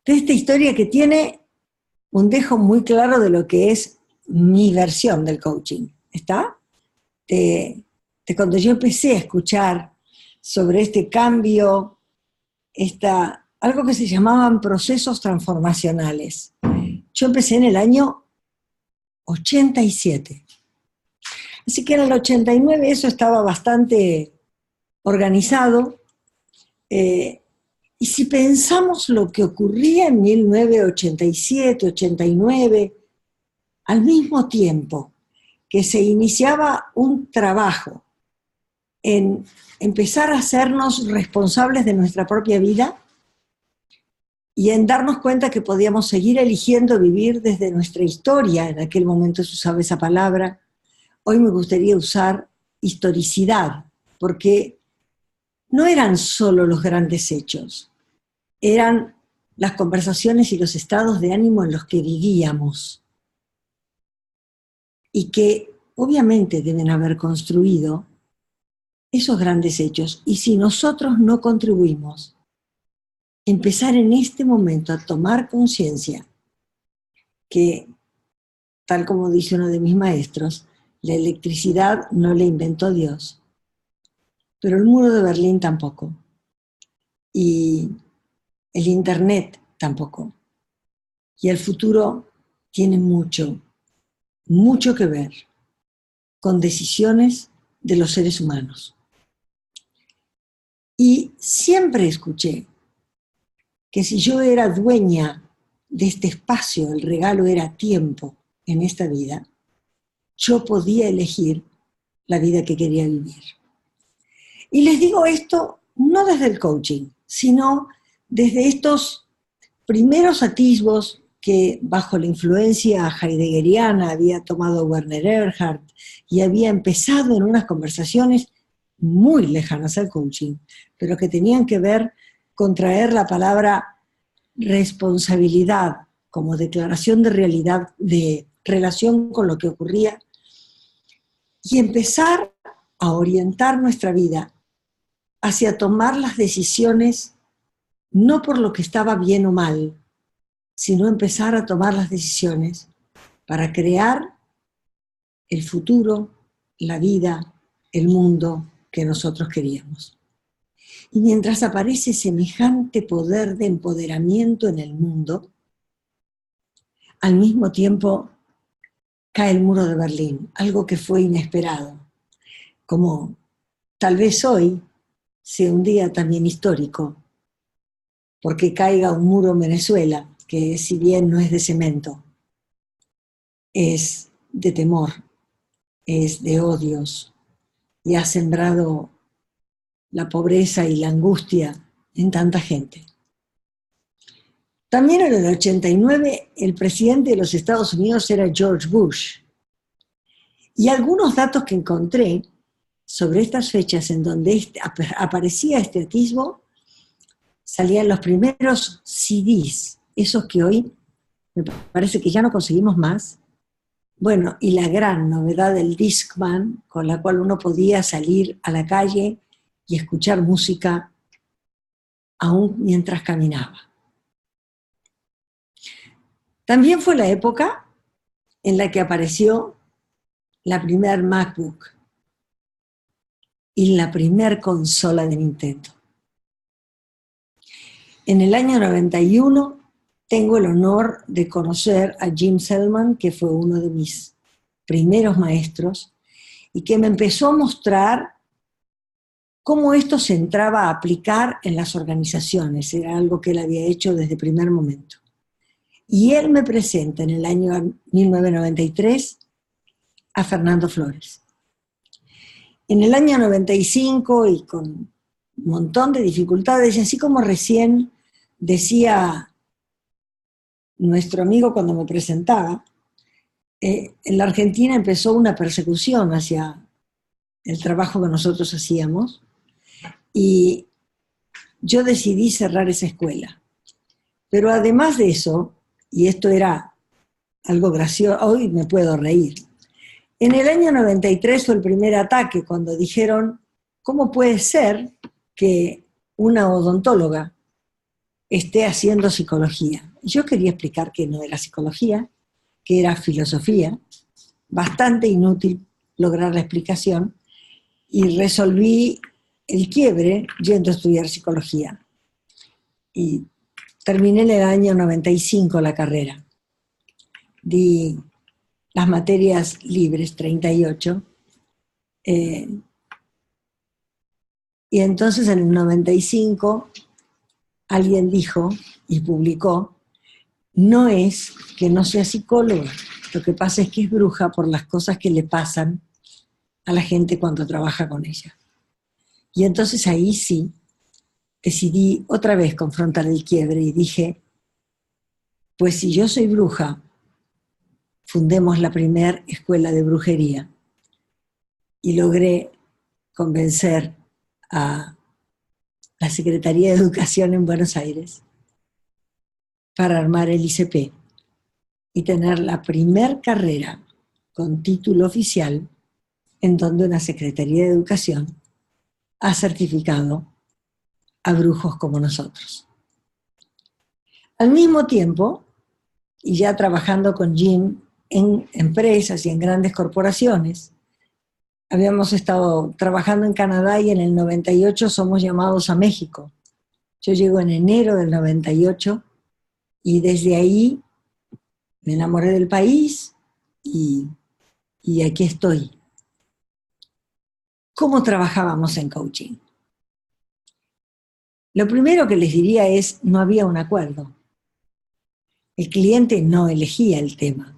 de esta historia que tiene un dejo muy claro de lo que es mi versión del coaching. ¿Está? Cuando yo empecé a escuchar sobre este cambio, algo que se llamaban procesos transformacionales. Yo empecé en el año 87. Así que en el 89 eso estaba bastante organizado. Y si pensamos lo que ocurría en 1987, 89, al mismo tiempo que se iniciaba un trabajo en empezar a hacernos responsables de nuestra propia vida y en darnos cuenta que podíamos seguir eligiendo vivir desde nuestra historia, en aquel momento se usaba esa palabra, hoy me gustaría usar historicidad, porque no eran solo los grandes hechos, eran las conversaciones y los estados de ánimo en los que vivíamos, y que obviamente deben haber construido esos grandes hechos. Y si nosotros no contribuimos, empezar en este momento a tomar conciencia que, tal como dice uno de mis maestros, la electricidad no la inventó Dios, pero el muro de Berlín tampoco, y el internet tampoco, y el futuro tiene mucho, mucho que ver con decisiones de los seres humanos. Y siempre escuché que si yo era dueña de este espacio, el regalo era tiempo en esta vida, yo podía elegir la vida que quería vivir. Y les digo esto no desde el coaching, sino desde estos primeros atisbos que bajo la influencia heideggeriana había tomado Werner Erhard y había empezado en unas conversaciones muy lejanas al coaching, pero que tenían que ver con traer la palabra responsabilidad como declaración de realidad, de relación con lo que ocurría, y empezar a orientar nuestra vida hacia tomar las decisiones no por lo que estaba bien o mal, sino empezar a tomar las decisiones para crear el futuro, la vida, el mundo que nosotros queríamos. Y mientras aparece semejante poder de empoderamiento en el mundo, al mismo tiempo cae el muro de Berlín, algo que fue inesperado, como tal vez hoy sea un día también histórico, porque caiga un muro en Venezuela, que si bien no es de cemento, es de temor, es de odios, y ha sembrado la pobreza y la angustia en tanta gente. También en el 89 el presidente de los Estados Unidos era George Bush. Y algunos datos que encontré sobre estas fechas en donde aparecía este atisbo, salían los primeros CDs, esos que hoy me parece que ya no conseguimos más. Bueno, y la gran novedad del Discman, con la cual uno podía salir a la calle y escuchar música aún mientras caminaba. También fue la época en la que apareció la primer MacBook y la primer consola de Nintendo. En el año 91 tengo el honor de conocer a Jim Selman, que fue uno de mis primeros maestros, y que me empezó a mostrar cómo esto se entraba a aplicar en las organizaciones. Era algo que él había hecho desde el primer momento. Y él me presenta en el año 1993 a Fernando Flores. En el año 95, y con un montón de dificultades, y así como recién decía nuestro amigo cuando me presentaba, en la Argentina empezó una persecución hacia el trabajo que nosotros hacíamos, y yo decidí cerrar esa escuela. Pero además de eso, y esto era algo gracioso, hoy me puedo reír, en el año 93 fue el primer ataque cuando dijeron, ¿cómo puede ser que una odontóloga esté haciendo psicología. Yo quería explicar que no era psicología, que era filosofía, bastante inútil lograr la explicación, y resolví el quiebre yendo a estudiar psicología. Y terminé en el año 95 la carrera. Di las materias libres, 38, y entonces en el 95 alguien dijo y publicó: no es que no sea psicóloga, lo que pasa es que es bruja por las cosas que le pasan a la gente cuando trabaja con ella. Y entonces ahí sí decidí otra vez confrontar el quiebre y dije, pues si yo soy bruja, fundemos la primera escuela de brujería. Y logré convencer a la Secretaría de Educación en Buenos Aires para armar el ICP y tener la primer carrera con título oficial en donde una Secretaría de Educación ha certificado a brujos como nosotros. Al mismo tiempo, y ya trabajando con Jim en empresas y en grandes corporaciones, habíamos estado trabajando en Canadá y en el 98 somos llamados a México. Yo llego en enero del 98 y desde ahí me enamoré del país y aquí estoy. ¿Cómo trabajábamos en coaching? Lo primero que les diría es, no había un acuerdo. El cliente no elegía el tema.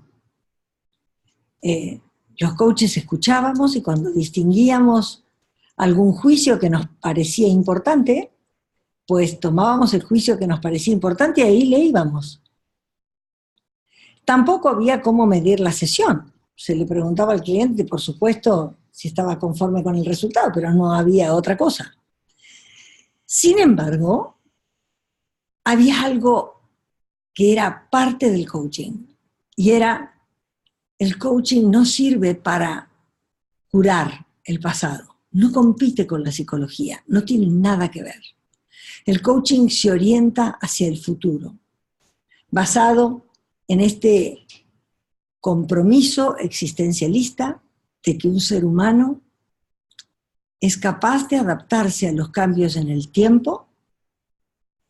Los coaches escuchábamos y cuando distinguíamos algún juicio que nos parecía importante, pues tomábamos el juicio que nos parecía importante y ahí le íbamos. Tampoco había cómo medir la sesión. Se le preguntaba al cliente, por supuesto, si estaba conforme con el resultado, pero no había otra cosa. Sin embargo, había algo que era parte del coaching, y era, el coaching no sirve para curar el pasado, no compite con la psicología, no tiene nada que ver. El coaching se orienta hacia el futuro, basado en este compromiso existencialista de que un ser humano es capaz de adaptarse a los cambios en el tiempo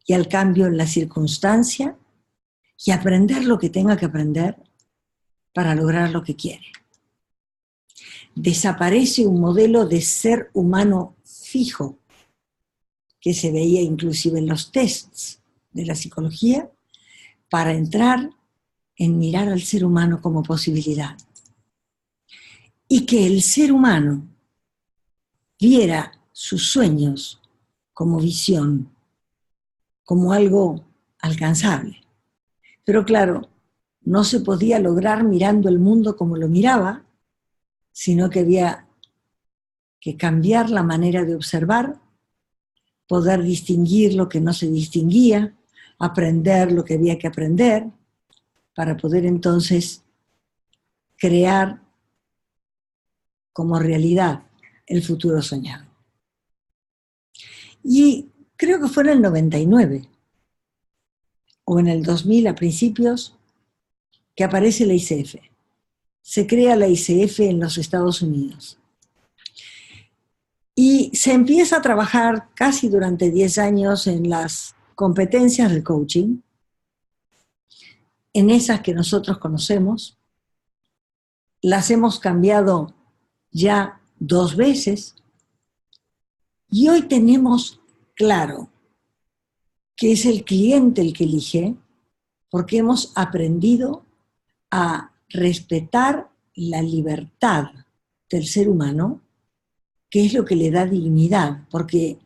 y al cambio en la circunstancia y aprender lo que tenga que aprender para lograr lo que quiere. Desaparece un modelo de ser humano fijo que se veía inclusive en los tests de la psicología para entrar en mirar al ser humano como posibilidad. Y que el ser humano viera sus sueños como visión, como algo alcanzable. Pero claro, no se podía lograr mirando el mundo como lo miraba, sino que había que cambiar la manera de observar, poder distinguir lo que no se distinguía, aprender lo que había que aprender, para poder entonces crear como realidad el futuro soñado. Y creo que fue en el 99 o en el 2000 a principios que aparece la ICF. Se crea la ICF en los Estados Unidos. Y se empieza a trabajar casi durante 10 años en las competencias del coaching, en esas que nosotros conocemos. Las hemos cambiado ya 2 veces y hoy tenemos claro que es el cliente el que elige, porque hemos aprendido a respetar la libertad del ser humano, que es lo que le da dignidad, porque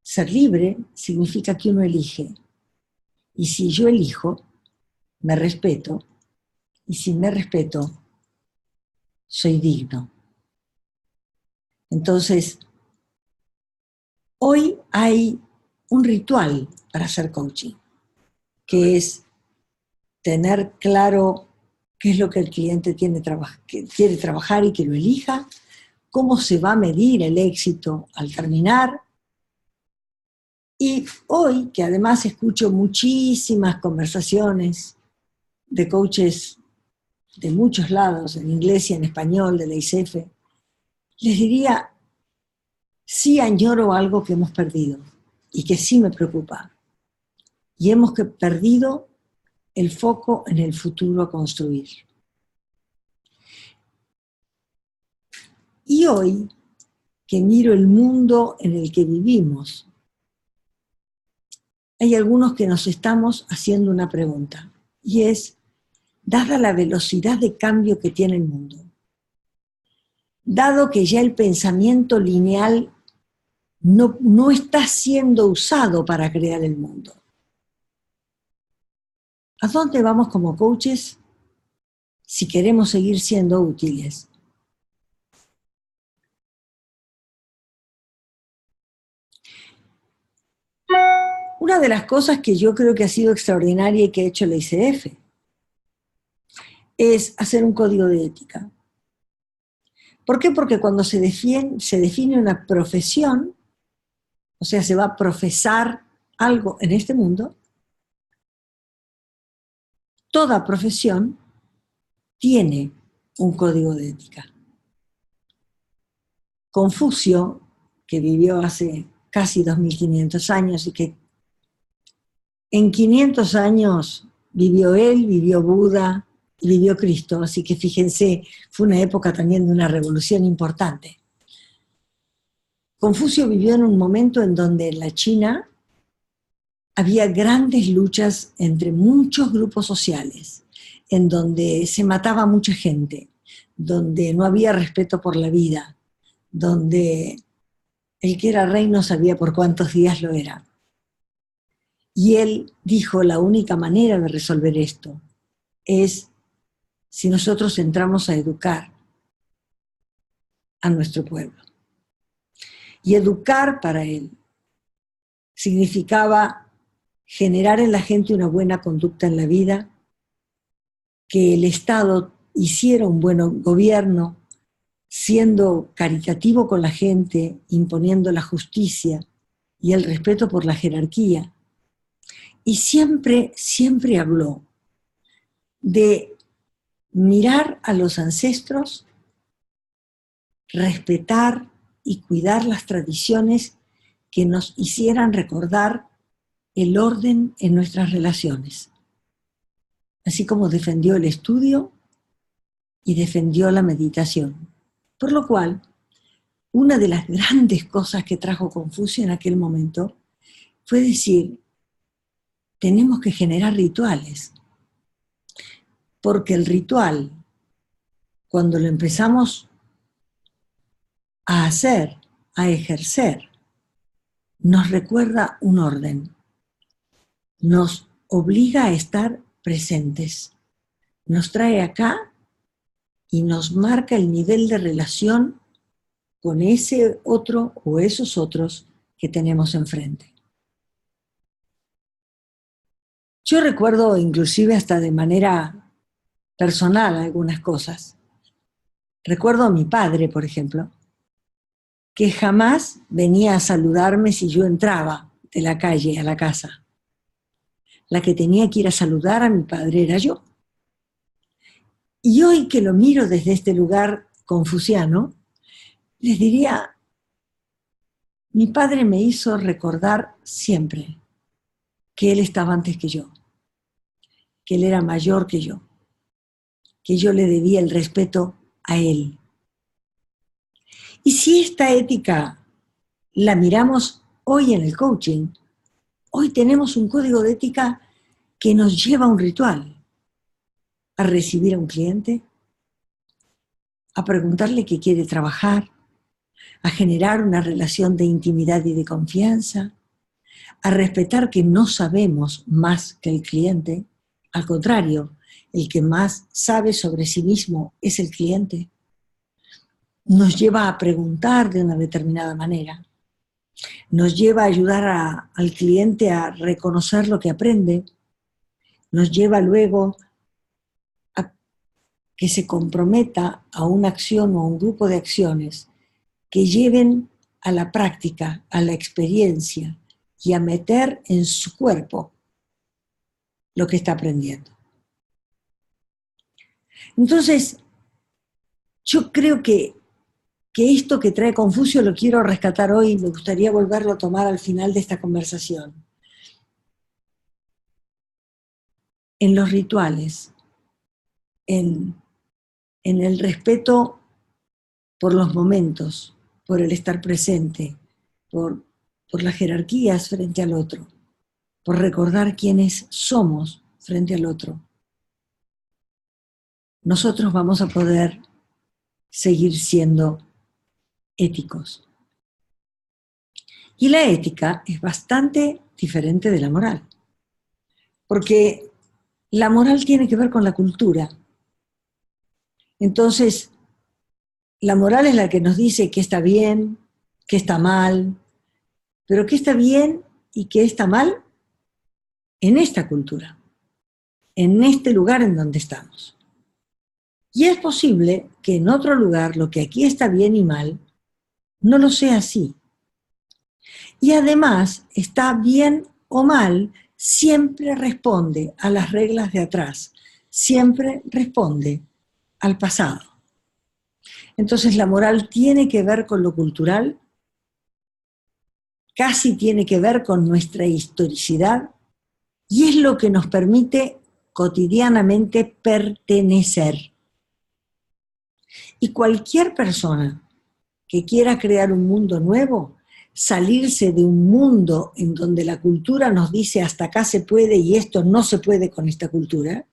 ser libre significa que uno elige. Y si yo elijo, me respeto, y si me respeto, soy digno. Entonces, hoy hay un ritual para hacer coaching, que es tener claro qué es lo que el cliente que quiere trabajar y que lo elija, cómo se va a medir el éxito al terminar, Y hoy, que además escucho muchísimas conversaciones de coaches de muchos lados, en inglés y en español, de la ICF, les diría, sí añoro algo que hemos perdido y que sí me preocupa. Y hemos perdido el foco en el futuro a construir. Y hoy, que miro el mundo en el que vivimos, hay algunos que nos estamos haciendo una pregunta, y es, dada la velocidad de cambio que tiene el mundo, dado que ya el pensamiento lineal no está siendo usado para crear el mundo, ¿a dónde vamos como coaches si queremos seguir siendo útiles? Una de las cosas que yo creo que ha sido extraordinaria y que ha hecho la ICF es hacer un código de ética. ¿Por qué? Porque cuando se define una profesión, o sea, se va a profesar algo en este mundo, toda profesión tiene un código de ética. Confucio, que vivió hace casi 2500 años y que en 500 años vivió él, vivió Buda y vivió Cristo, así que fíjense, fue una época también de una revolución importante. Confucio vivió en un momento en donde en la China había grandes luchas entre muchos grupos sociales, en donde se mataba mucha gente, donde no había respeto por la vida, donde el que era rey no sabía por cuántos días lo era. Y él dijo, la única manera de resolver esto es si nosotros entramos a educar a nuestro pueblo. Y educar para él significaba generar en la gente una buena conducta en la vida, que el Estado hiciera un buen gobierno, siendo caritativo con la gente, imponiendo la justicia y el respeto por la jerarquía. Y siempre, siempre habló de mirar a los ancestros, respetar y cuidar las tradiciones que nos hicieran recordar el orden en nuestras relaciones. Así como defendió el estudio y defendió la meditación. Por lo cual, una de las grandes cosas que trajo Confucio en aquel momento fue decir, tenemos que generar rituales, porque el ritual, cuando lo empezamos a hacer, a ejercer, nos recuerda un orden, nos obliga a estar presentes, nos trae acá y nos marca el nivel de relación con ese otro o esos otros que tenemos enfrente. Yo recuerdo inclusive hasta de manera personal algunas cosas. Recuerdo a mi padre, por ejemplo, que jamás venía a saludarme si yo entraba de la calle a la casa. La que tenía que ir a saludar a mi padre era yo. Y hoy que lo miro desde este lugar confuciano, les diría, mi padre me hizo recordar siempre que él estaba antes que yo, que él era mayor que yo le debía el respeto a él. Y si esta ética la miramos hoy en el coaching, hoy tenemos un código de ética que nos lleva a un ritual, a recibir a un cliente, a preguntarle qué quiere trabajar, a generar una relación de intimidad y de confianza, a respetar que no sabemos más que el cliente, al contrario, el que más sabe sobre sí mismo es el cliente. Nos lleva a preguntar de una determinada manera, nos lleva a ayudar al cliente a reconocer lo que aprende, nos lleva luego a que se comprometa a una acción o a un grupo de acciones que lleven a la práctica, a la experiencia y a meter en su cuerpo lo que está aprendiendo. Entonces, yo creo que esto que trae Confucio lo quiero rescatar hoy y me gustaría volverlo a tomar al final de esta conversación. En los rituales, en el respeto por los momentos, por el estar presente, por las jerarquías frente al otro, por recordar quiénes somos frente al otro, nosotros vamos a poder seguir siendo éticos. Y la ética es bastante diferente de la moral, porque la moral tiene que ver con la cultura. Entonces, la moral es la que nos dice qué está bien, qué está mal, pero qué está bien y qué está mal en esta cultura, en este lugar en donde estamos. Y es posible que en otro lugar lo que aquí está bien y mal no lo sea así. Y además, está bien o mal, siempre responde a las reglas de atrás, siempre responde al pasado. Entonces la moral tiene que ver con lo cultural, casi tiene que ver con nuestra historicidad, y es lo que nos permite cotidianamente pertenecer. Y cualquier persona que quiera crear un mundo nuevo, salirse de un mundo en donde la cultura nos dice hasta acá se puede y esto no se puede con esta cultura,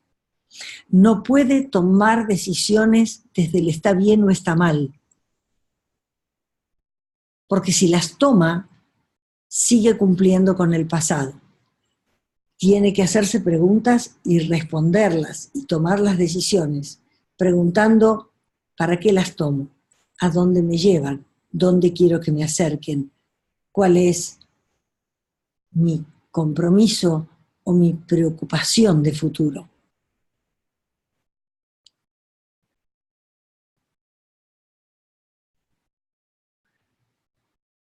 no puede tomar decisiones desde el está bien o está mal. Porque si las toma, sigue cumpliendo con el pasado. Tiene que hacerse preguntas y responderlas y tomar las decisiones, preguntando ¿para qué las tomo? ¿A dónde me llevan? ¿Dónde quiero que me acerquen? ¿Cuál es mi compromiso o mi preocupación de futuro?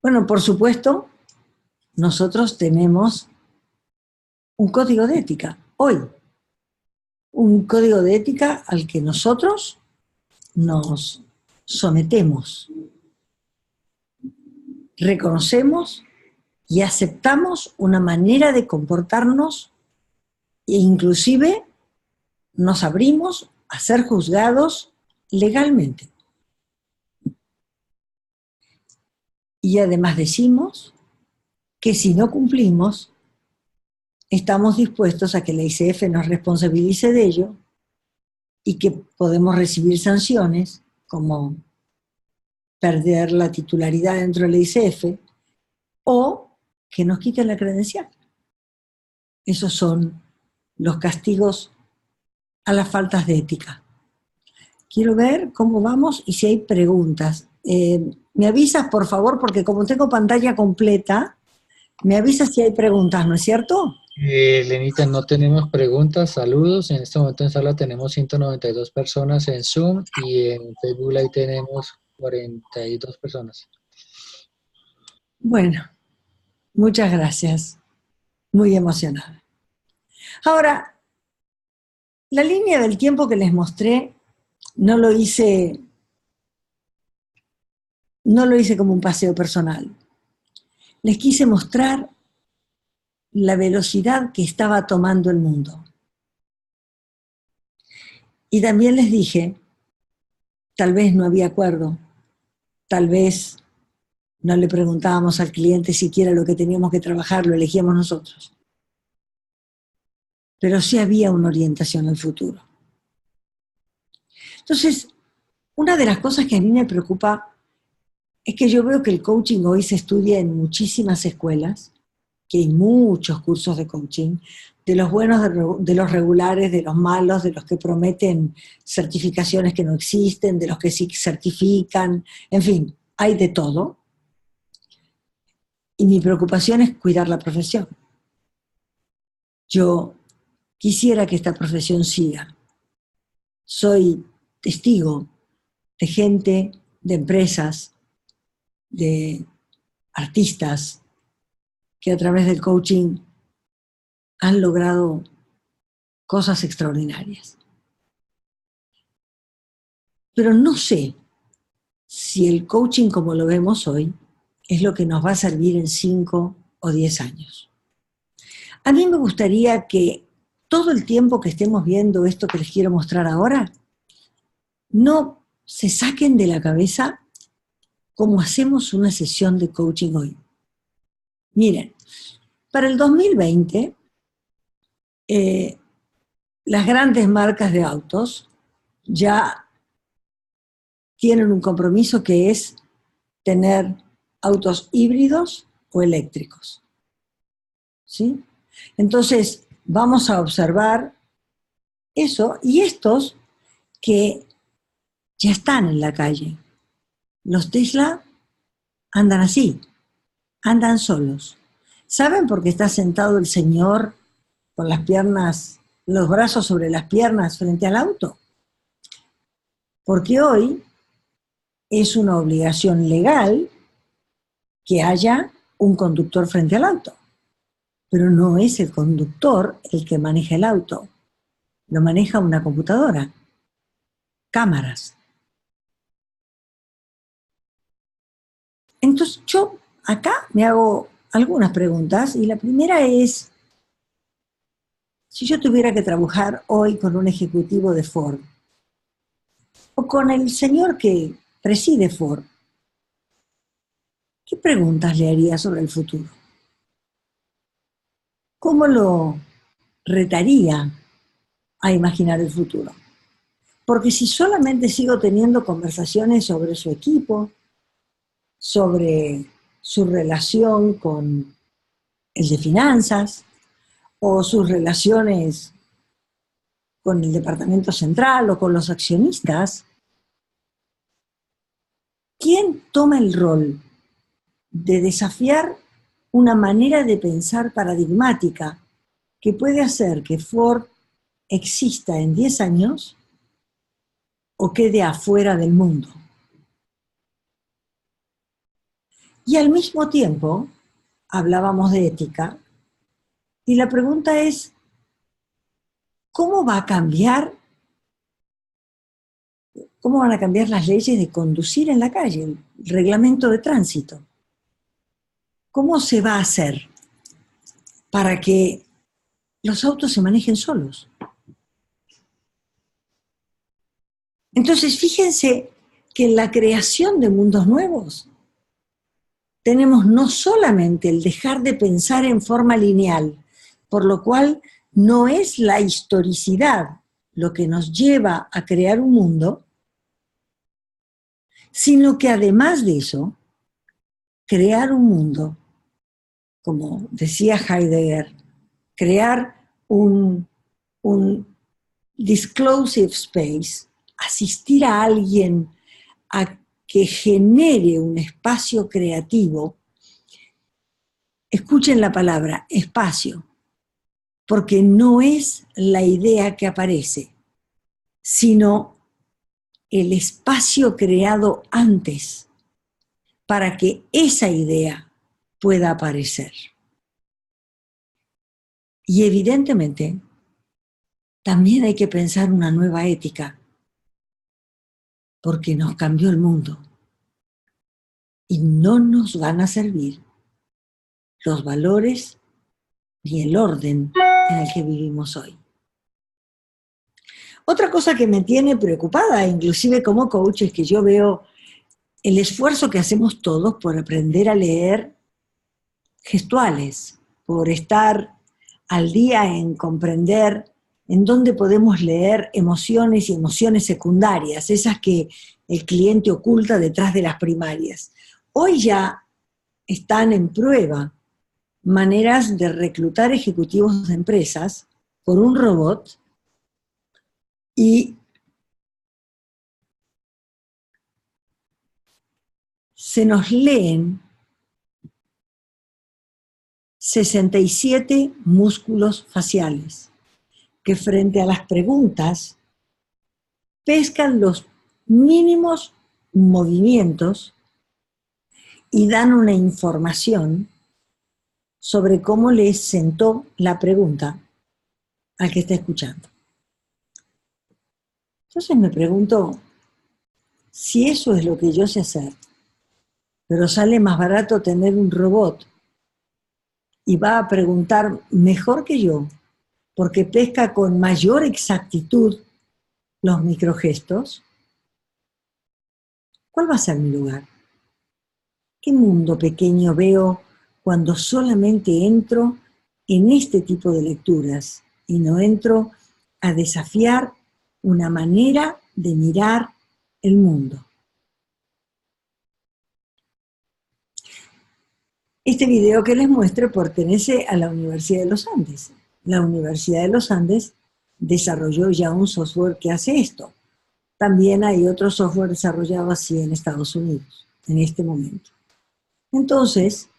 Bueno, por supuesto, nosotros tenemos un código de ética hoy, un código de ética al que nosotros nos sometemos, reconocemos y aceptamos una manera de comportarnos e inclusive nos abrimos a ser juzgados legalmente. Y además decimos que si no cumplimos, estamos dispuestos a que la ICF nos responsabilice de ello y que podemos recibir sanciones como perder la titularidad dentro de la ICF o que nos quiten la credencial. Esos son los castigos a las faltas de ética. Quiero ver cómo vamos y si hay preguntas. Me avisas, por favor, porque como tengo pantalla completa, me avisas si hay preguntas, ¿no es cierto? Lenita, no tenemos preguntas, saludos. En este momento en sala tenemos 192 personas en Zoom y en Facebook Live tenemos 42 personas. Bueno, muchas gracias. Muy emocionada. Ahora, la línea del tiempo que les mostré no lo hice como un paseo personal. Les quise mostrar la velocidad que estaba tomando el mundo. Y también les dije, tal vez no había acuerdo, tal vez no le preguntábamos al cliente siquiera lo que teníamos que trabajar, lo elegíamos nosotros. Pero sí había una orientación al futuro. Entonces, una de las cosas que a mí me preocupa es que yo veo que el coaching hoy se estudia en muchísimas escuelas, que hay muchos cursos de coaching, de los buenos, de los regulares, de los malos, de los que prometen certificaciones que no existen, de los que sí certifican, en fin, hay de todo. Y mi preocupación es cuidar la profesión. Yo quisiera que esta profesión siga. Soy testigo de gente, de empresas, de artistas, que a través del coaching han logrado cosas extraordinarias. Pero no sé si el coaching como lo vemos hoy es lo que nos va a servir en 5 o 10 años. A mí me gustaría que todo el tiempo que estemos viendo esto que les quiero mostrar ahora, no se saquen de la cabeza cómo hacemos una sesión de coaching hoy. Miren, para el 2020, las grandes marcas de autos ya tienen un compromiso que es tener autos híbridos o eléctricos. ¿Sí? Entonces, vamos a observar eso y estos que ya están en la calle. Los Tesla andan así, andan solos. ¿Saben por qué está sentado el señor con las piernas, los brazos sobre las piernas frente al auto? Porque hoy es una obligación legal que haya un conductor frente al auto. Pero no es el conductor el que maneja el auto. Lo maneja una computadora. Cámaras. Entonces yo acá me hago algunas preguntas y la primera es, si yo tuviera que trabajar hoy con un ejecutivo de Ford o con el señor que preside Ford, ¿qué preguntas le haría sobre el futuro? ¿Cómo lo retaría a imaginar el futuro? Porque si solamente sigo teniendo conversaciones sobre su equipo, sobre su relación con el de finanzas o sus relaciones con el departamento central o con los accionistas, ¿quién toma el rol de desafiar una manera de pensar paradigmática que puede hacer que Ford exista en 10 años o quede afuera del mundo? Y al mismo tiempo, hablábamos de ética, y la pregunta es, ¿cómo van a cambiar las leyes de conducir en la calle, el reglamento de tránsito? ¿Cómo se va a hacer para que los autos se manejen solos? Entonces, fíjense que en la creación de mundos nuevos tenemos no solamente el dejar de pensar en forma lineal, por lo cual no es la historicidad lo que nos lleva a crear un mundo, sino que además de eso, crear un mundo, como decía Heidegger, crear un disclosive space, asistir a alguien a que genere un espacio creativo. Escuchen la palabra, espacio, porque no es la idea que aparece, sino el espacio creado antes para que esa idea pueda aparecer. Y evidentemente, también hay que pensar una nueva ética, porque nos cambió el mundo y no nos van a servir los valores ni el orden en el que vivimos hoy. Otra cosa que me tiene preocupada, inclusive como coach, es que yo veo el esfuerzo que hacemos todos por aprender a leer gestuales, por estar al día en comprender en dónde podemos leer emociones y emociones secundarias, esas que el cliente oculta detrás de las primarias. Hoy ya están en prueba maneras de reclutar ejecutivos de empresas por un robot y se nos leen 67 músculos faciales que frente a las preguntas pescan los mínimos movimientos y dan una información sobre cómo le sentó la pregunta al que está escuchando. Entonces me pregunto, si eso es lo que yo sé hacer, pero sale más barato tener un robot y va a preguntar mejor que yo, porque pesca con mayor exactitud los microgestos, ¿cuál va a ser mi lugar? ¿Qué mundo pequeño veo cuando solamente entro en este tipo de lecturas y no entro a desafiar una manera de mirar el mundo? Este video que les muestro pertenece a la Universidad de los Andes. La Universidad de los Andes desarrolló ya un software que hace esto. También hay otro software desarrollado así en Estados Unidos, en este momento. Entonces,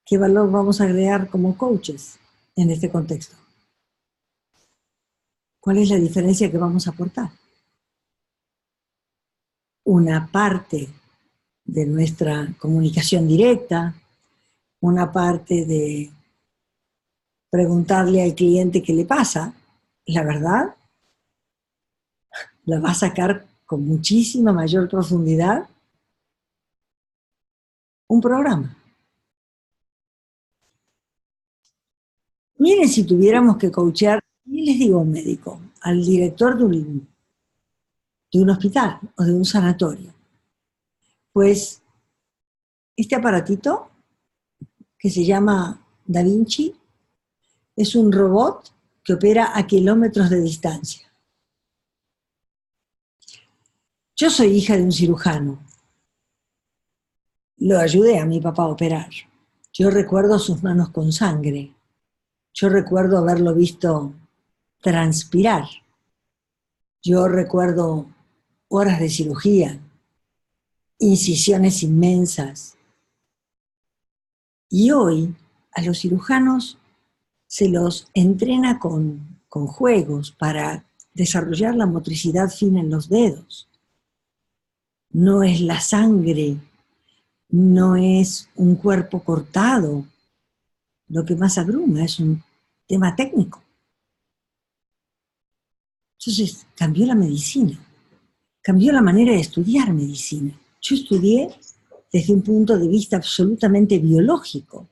¿qué valor vamos a agregar como coaches en este contexto? ¿Cuál es la diferencia que vamos a aportar? Una parte de nuestra comunicación directa, una parte de preguntarle al cliente qué le pasa, la verdad, la va a sacar con muchísima mayor profundidad un programa. Miren si tuviéramos que coachear, y les digo a un médico, al director de un hospital o de un sanatorio, pues este aparatito que se llama Da Vinci es un robot que opera a kilómetros de distancia. Yo soy hija de un cirujano. Lo ayudé a mi papá a operar. Yo recuerdo sus manos con sangre. Yo recuerdo haberlo visto transpirar. Yo recuerdo horas de cirugía, incisiones inmensas. Y hoy a los cirujanos se los entrena con juegos para desarrollar la motricidad fina en los dedos. No es la sangre, no es un cuerpo cortado. Lo que más abruma es un tema técnico. Entonces cambió la medicina, cambió la manera de estudiar medicina. Yo estudié desde un punto de vista absolutamente biológico.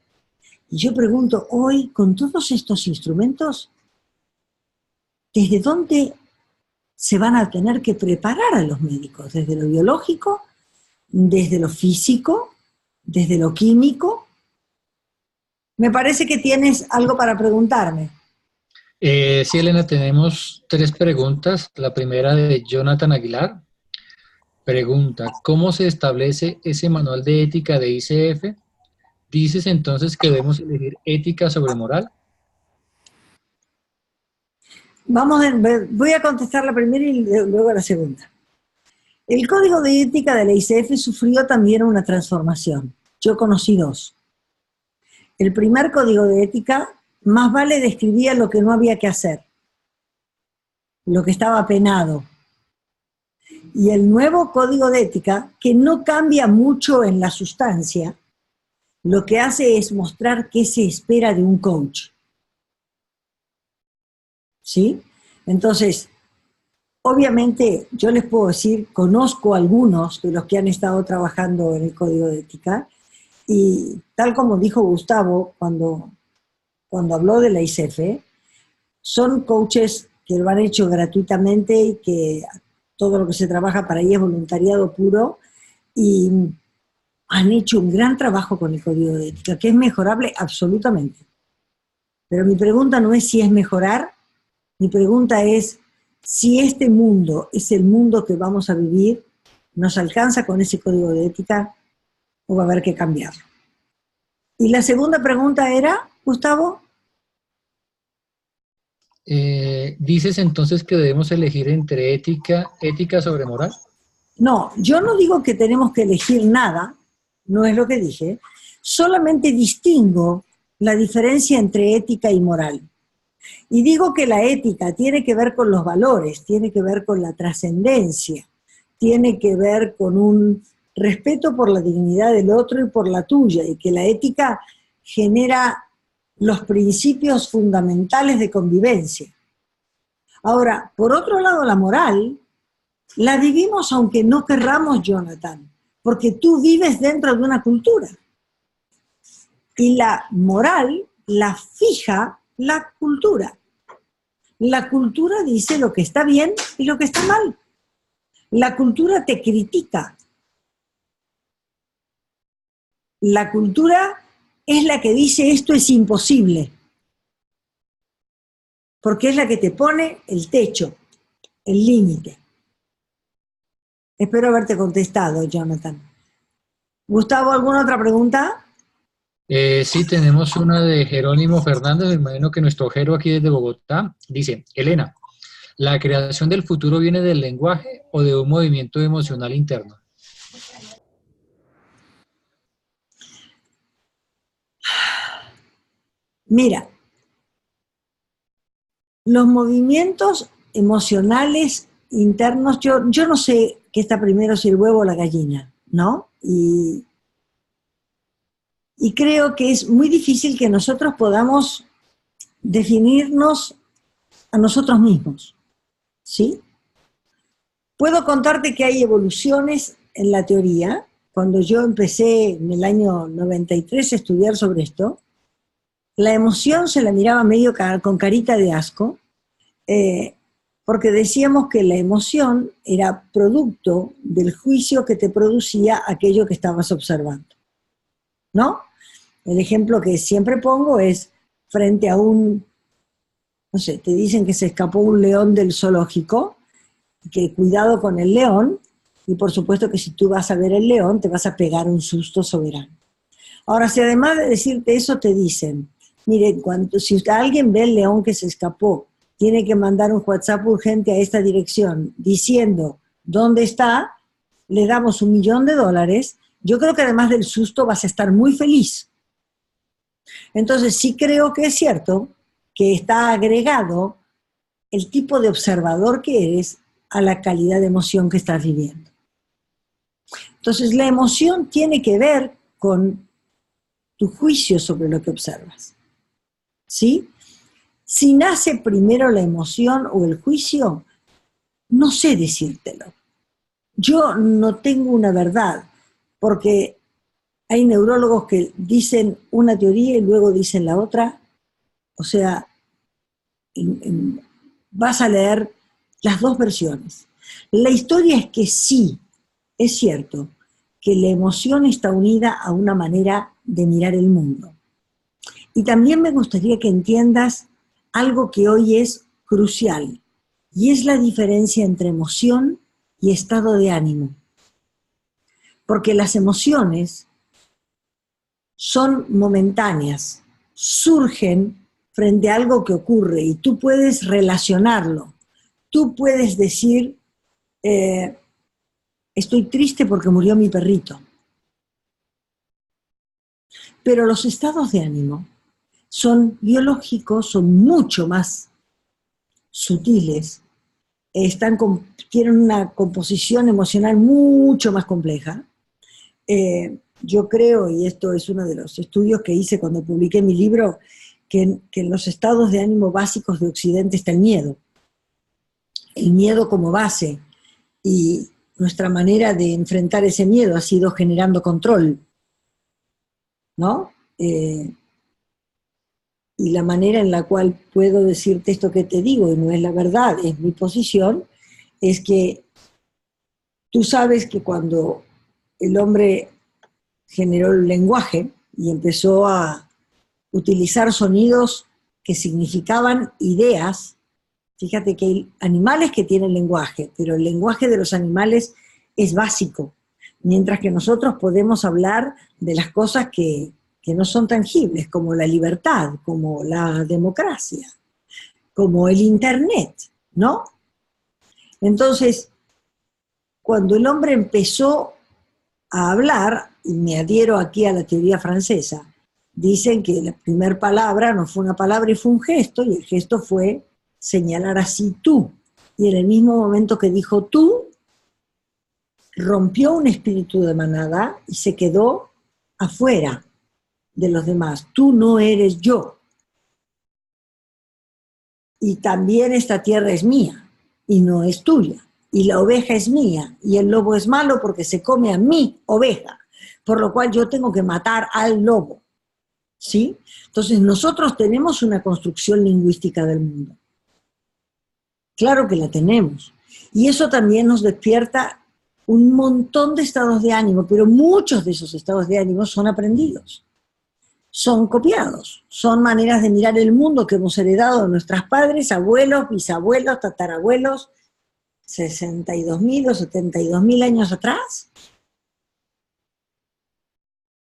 Y yo pregunto, hoy, con todos estos instrumentos, ¿desde dónde se van a tener que preparar a los médicos? ¿Desde lo biológico? ¿Desde lo físico? ¿Desde lo químico? Me parece que tienes algo para preguntarme. Sí, Elena, tenemos 3 preguntas. La primera de Jonathan Aguilar. Pregunta, ¿cómo se establece ese manual de ética de ICF? ¿Dices entonces que debemos elegir ética sobre moral? Voy a contestar la primera y luego la segunda. El código de ética de la ICF sufrió también una transformación. Yo conocí 2. El primer código de ética más vale describía lo que no había que hacer, lo que estaba penado. Y el nuevo código de ética, que no cambia mucho en la sustancia, lo que hace es mostrar qué se espera de un coach. ¿Sí? Entonces, obviamente, yo les puedo decir, conozco a algunos de los que han estado trabajando en el código de ética, y tal como dijo Gustavo cuando habló de la ICF, son coaches que lo han hecho gratuitamente y que todo lo que se trabaja para ahí es voluntariado puro, y han hecho un gran trabajo con el código de ética, que es mejorable absolutamente. Pero mi pregunta no es si es mejorar, mi pregunta es si este mundo es el mundo que vamos a vivir, ¿nos alcanza con ese código de ética o va a haber que cambiarlo? Y la segunda pregunta era, Gustavo. ¿Dices entonces que debemos elegir entre ética sobre moral? No, yo no digo que tenemos que elegir nada, no es lo que dije, solamente distingo la diferencia entre ética y moral. Y digo que la ética tiene que ver con los valores, tiene que ver con la trascendencia, tiene que ver con un respeto por la dignidad del otro y por la tuya, y que la ética genera los principios fundamentales de convivencia. Ahora, por otro lado, la moral la vivimos aunque no querramos, Jonathan, porque tú vives dentro de una cultura. Y la moral la fija la cultura. La cultura dice lo que está bien y lo que está mal. La cultura te critica. La cultura es la que dice esto es imposible, porque es la que te pone el techo, el límite. Espero haberte contestado, Jonathan. Gustavo, ¿alguna otra pregunta? Sí, tenemos una de Jerónimo Fernández, me imagino que nuestro Jero aquí desde Bogotá. Dice, Elena, ¿la creación del futuro viene del lenguaje o de un movimiento emocional interno? Mira, los movimientos emocionales internos, yo no sé qué está primero, si el huevo o la gallina, ¿no? Y creo que es muy difícil que nosotros podamos definirnos a nosotros mismos, ¿sí? Puedo contarte que hay evoluciones en la teoría. Cuando yo empecé en el año 93 a estudiar sobre esto, la emoción se la miraba medio con carita de asco, porque decíamos que la emoción era producto del juicio que te producía aquello que estabas observando, ¿no? El ejemplo que siempre pongo es frente a un, no sé, te dicen que se escapó un león del zoológico, que cuidado con el león, y por supuesto que si tú vas a ver el león te vas a pegar un susto soberano. Ahora, si además de decirte eso te dicen, mire, si alguien ve el león que se escapó, tiene que mandar un WhatsApp urgente a esta dirección diciendo dónde está, le damos $1.000.000, yo creo que además del susto vas a estar muy feliz. Entonces sí creo que es cierto que está agregado el tipo de observador que eres a la calidad de emoción que estás viviendo. Entonces la emoción tiene que ver con tu juicio sobre lo que observas, ¿sí? Si nace primero la emoción o el juicio, no sé decírtelo. Yo no tengo una verdad, porque hay neurólogos que dicen una teoría y luego dicen la otra. O sea, vas a leer las dos versiones. La historia es que sí, es cierto, que la emoción está unida a una manera de mirar el mundo. Y también me gustaría que entiendas algo que hoy es crucial, y es la diferencia entre emoción y estado de ánimo. Porque las emociones son momentáneas, surgen frente a algo que ocurre y tú puedes relacionarlo. Tú puedes decir, estoy triste porque murió mi perrito. Pero los estados de ánimo son biológicos, son mucho más sutiles, tienen una composición emocional mucho más compleja. Yo creo, y esto es uno de los estudios que hice cuando publiqué mi libro, que en los estados de ánimo básicos de Occidente está el miedo como base, y nuestra manera de enfrentar ese miedo ha sido generando control, ¿no? Y la manera en la cual puedo decirte esto que te digo, y no es la verdad, es mi posición, es que tú sabes que cuando el hombre generó el lenguaje y empezó a utilizar sonidos que significaban ideas, fíjate que hay animales que tienen lenguaje, pero el lenguaje de los animales es básico, mientras que nosotros podemos hablar de las cosas que no son tangibles, como la libertad, como la democracia, como el internet, ¿no? Entonces, cuando el hombre empezó a hablar, y me adhiero aquí a la teoría francesa, dicen que la primera palabra no fue una palabra y fue un gesto, y el gesto fue señalar así tú. Y en el mismo momento que dijo tú, rompió un espíritu de manada y se quedó afuera de los demás. Tú no eres yo. Y también esta tierra es mía y no es tuya. Y la oveja es mía y el lobo es malo porque se come a mi oveja, por lo cual yo tengo que matar al lobo. ¿Sí? Entonces nosotros tenemos una construcción lingüística del mundo. Claro que la tenemos. Y eso también nos despierta un montón de estados de ánimo, pero muchos de esos estados de ánimo son aprendidos, son copiados, son maneras de mirar el mundo que hemos heredado de nuestros padres, abuelos, bisabuelos, tatarabuelos, 62.000 o 72.000 años atrás.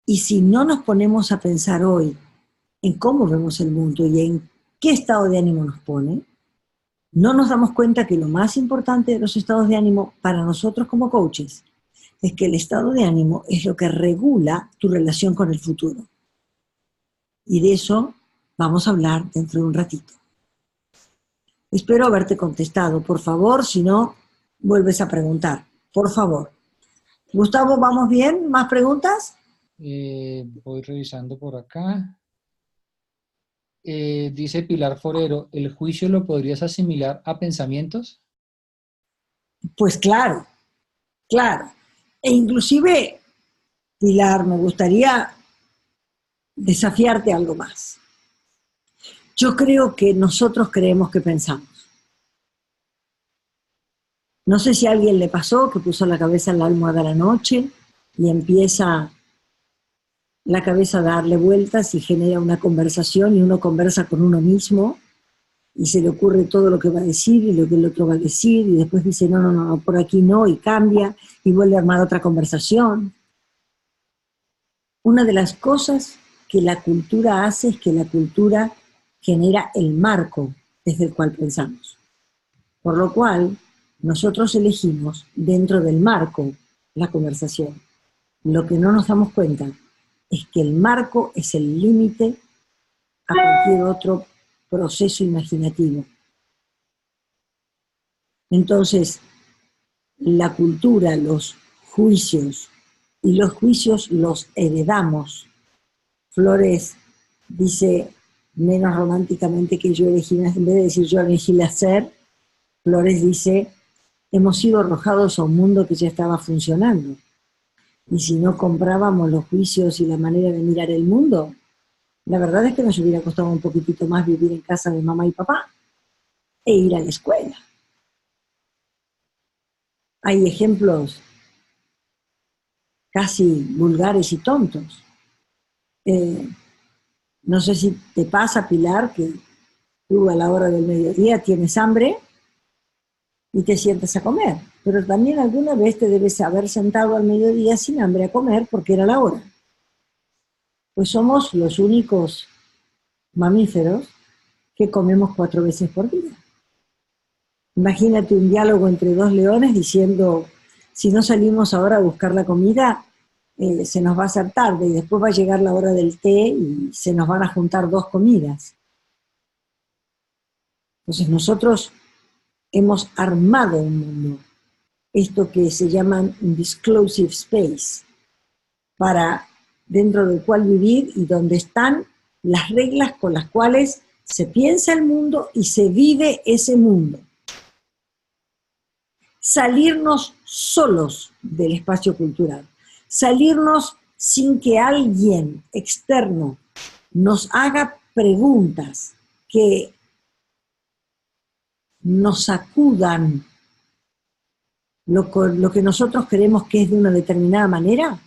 Y si no nos ponemos a pensar hoy en cómo vemos el mundo y en qué estado de ánimo nos pone, no nos damos cuenta que lo más importante de los estados de ánimo para nosotros como coaches es que el estado de ánimo es lo que regula tu relación con el futuro. Y de eso vamos a hablar dentro de un ratito. Espero haberte contestado. Por favor, si no, vuelves a preguntar. Por favor. Gustavo, ¿vamos bien? ¿Más preguntas? Voy revisando por acá. Dice Pilar Forero, ¿el juicio lo podrías asimilar a pensamientos? Pues claro, claro. E inclusive, Pilar, me gustaría desafiarte algo más. Yo creo que nosotros creemos que pensamos. No sé si a alguien le pasó que puso la cabeza en la almohada a la noche y empieza la cabeza a darle vueltas y genera una conversación y uno conversa con uno mismo y se le ocurre todo lo que va a decir y lo que el otro va a decir y después dice no, por aquí no y cambia y vuelve a armar otra conversación. Una de las cosas que la cultura hace es que la cultura genera el marco desde el cual pensamos. Por lo cual, nosotros elegimos dentro del marco la conversación. Lo que no nos damos cuenta es que el marco es el límite a cualquier otro proceso imaginativo. Entonces, la cultura, los juicios, y los juicios los heredamos. Flores dice menos románticamente que yo elegí, en vez de decir yo elegí nacer, Flores dice, hemos sido arrojados a un mundo que ya estaba funcionando. Y si no comprábamos los juicios y la manera de mirar el mundo, la verdad es que nos hubiera costado un poquitito más vivir en casa de mamá y papá e ir a la escuela. Hay ejemplos casi vulgares y tontos. No sé si te pasa, Pilar, que tú a la hora del mediodía tienes hambre y te sientas a comer, pero también alguna vez te debes haber sentado al mediodía sin hambre a comer porque era la hora. Pues somos los únicos mamíferos que comemos 4 veces por día. Imagínate un diálogo entre 2 leones diciendo, si no salimos ahora a buscar la comida, se nos va a hacer tarde y después va a llegar la hora del té y se nos van a juntar 2 comidas. Entonces nosotros hemos armado un mundo, esto que se llama disclosive space, para dentro del cual vivir y donde están las reglas con las cuales se piensa el mundo y se vive ese mundo. Salirnos solos del espacio cultural, salirnos sin que alguien externo nos haga preguntas que nos sacudan lo que nosotros creemos que es de una determinada manera,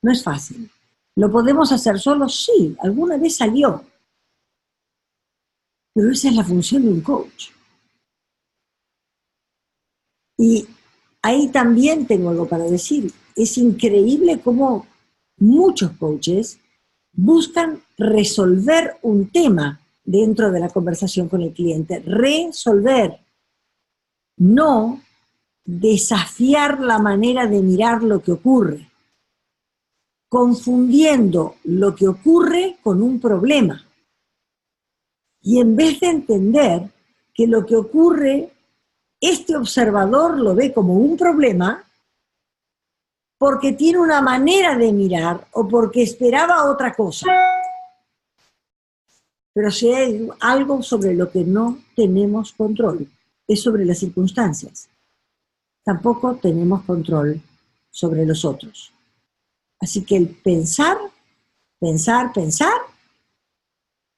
no es fácil. ¿Lo podemos hacer solos? Sí, alguna vez salió. Pero esa es la función de un coach. Y ahí también tengo algo para decir. Es increíble cómo muchos coaches buscan resolver un tema dentro de la conversación con el cliente. Resolver, no desafiar la manera de mirar lo que ocurre, confundiendo lo que ocurre con un problema. Y en vez de entender que lo que ocurre, este observador lo ve como un problema, porque tiene una manera de mirar o porque esperaba otra cosa. Pero si hay algo sobre lo que no tenemos control, es sobre las circunstancias. Tampoco tenemos control sobre los otros. Así que el pensar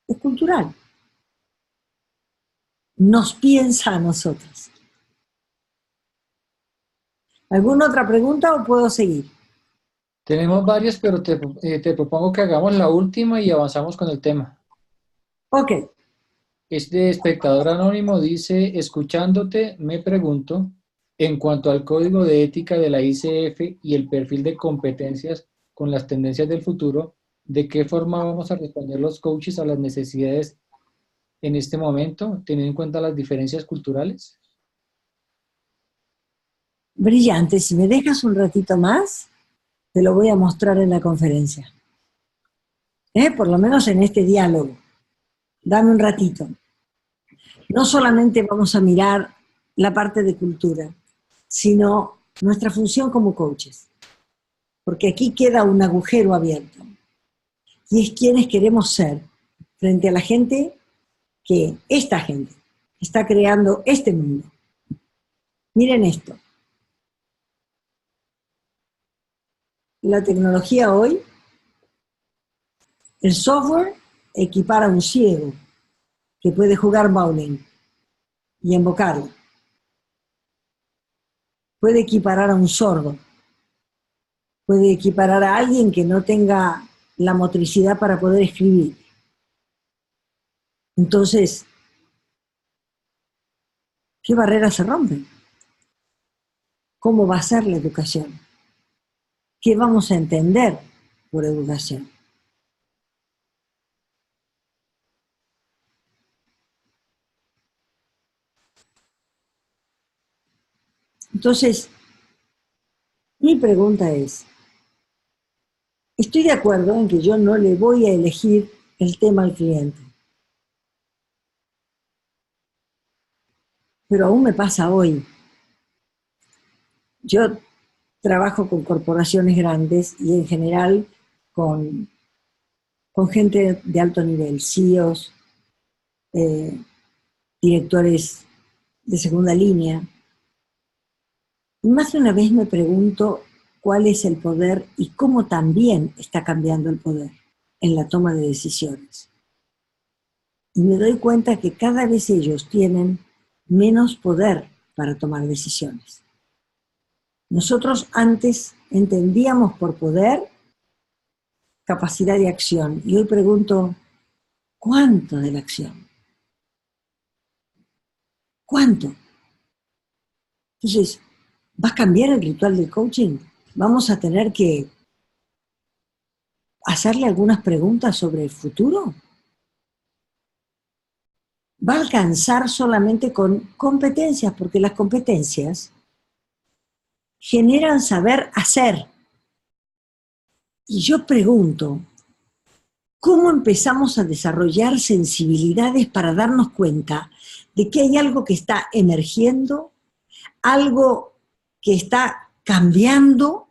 es cultural. Nos piensa a nosotros. ¿Alguna otra pregunta o puedo seguir? Tenemos varias, pero te propongo que hagamos la última y avanzamos con el tema. Ok. Este espectador anónimo dice, escuchándote, me pregunto, en cuanto al código de ética de la ICF y el perfil de competencias con las tendencias del futuro, ¿de qué forma vamos a responder los coaches a las necesidades en este momento, teniendo en cuenta las diferencias culturales? Brillante. Si me dejas un ratito más, te lo voy a mostrar en la conferencia. Por lo menos en este diálogo. Dame un ratito. No solamente vamos a mirar la parte de cultura, sino nuestra función como coaches. Porque aquí queda un agujero abierto. Y es quienes queremos ser frente a la gente que esta gente está creando este mundo. Miren esto. La tecnología hoy, el software equipara a un ciego que puede jugar bowling y invocarlo. Puede equiparar a un sordo. Puede equiparar a alguien que no tenga la motricidad para poder escribir. Entonces, ¿qué barreras se rompen? ¿Cómo va a ser la educación? ¿Qué vamos a entender por educación? Entonces, mi pregunta es, estoy de acuerdo en que yo no le voy a elegir el tema al cliente, pero aún me pasa hoy. Yo trabajo con corporaciones grandes y en general con gente de alto nivel, CEOs, directores de segunda línea. Y más de una vez me pregunto cuál es el poder y cómo también está cambiando el poder en la toma de decisiones. Y me doy cuenta que cada vez ellos tienen menos poder para tomar decisiones. Nosotros antes entendíamos por poder capacidad de acción. Y hoy pregunto, ¿cuánto de la acción? ¿Cuánto? Entonces, ¿va a cambiar el ritual del coaching? ¿Vamos a tener que hacerle algunas preguntas sobre el futuro? ¿Va a alcanzar solamente con competencias? Porque las competencias generan saber hacer. Y yo pregunto, ¿cómo empezamos a desarrollar sensibilidades para darnos cuenta de que hay algo que está emergiendo, algo que está cambiando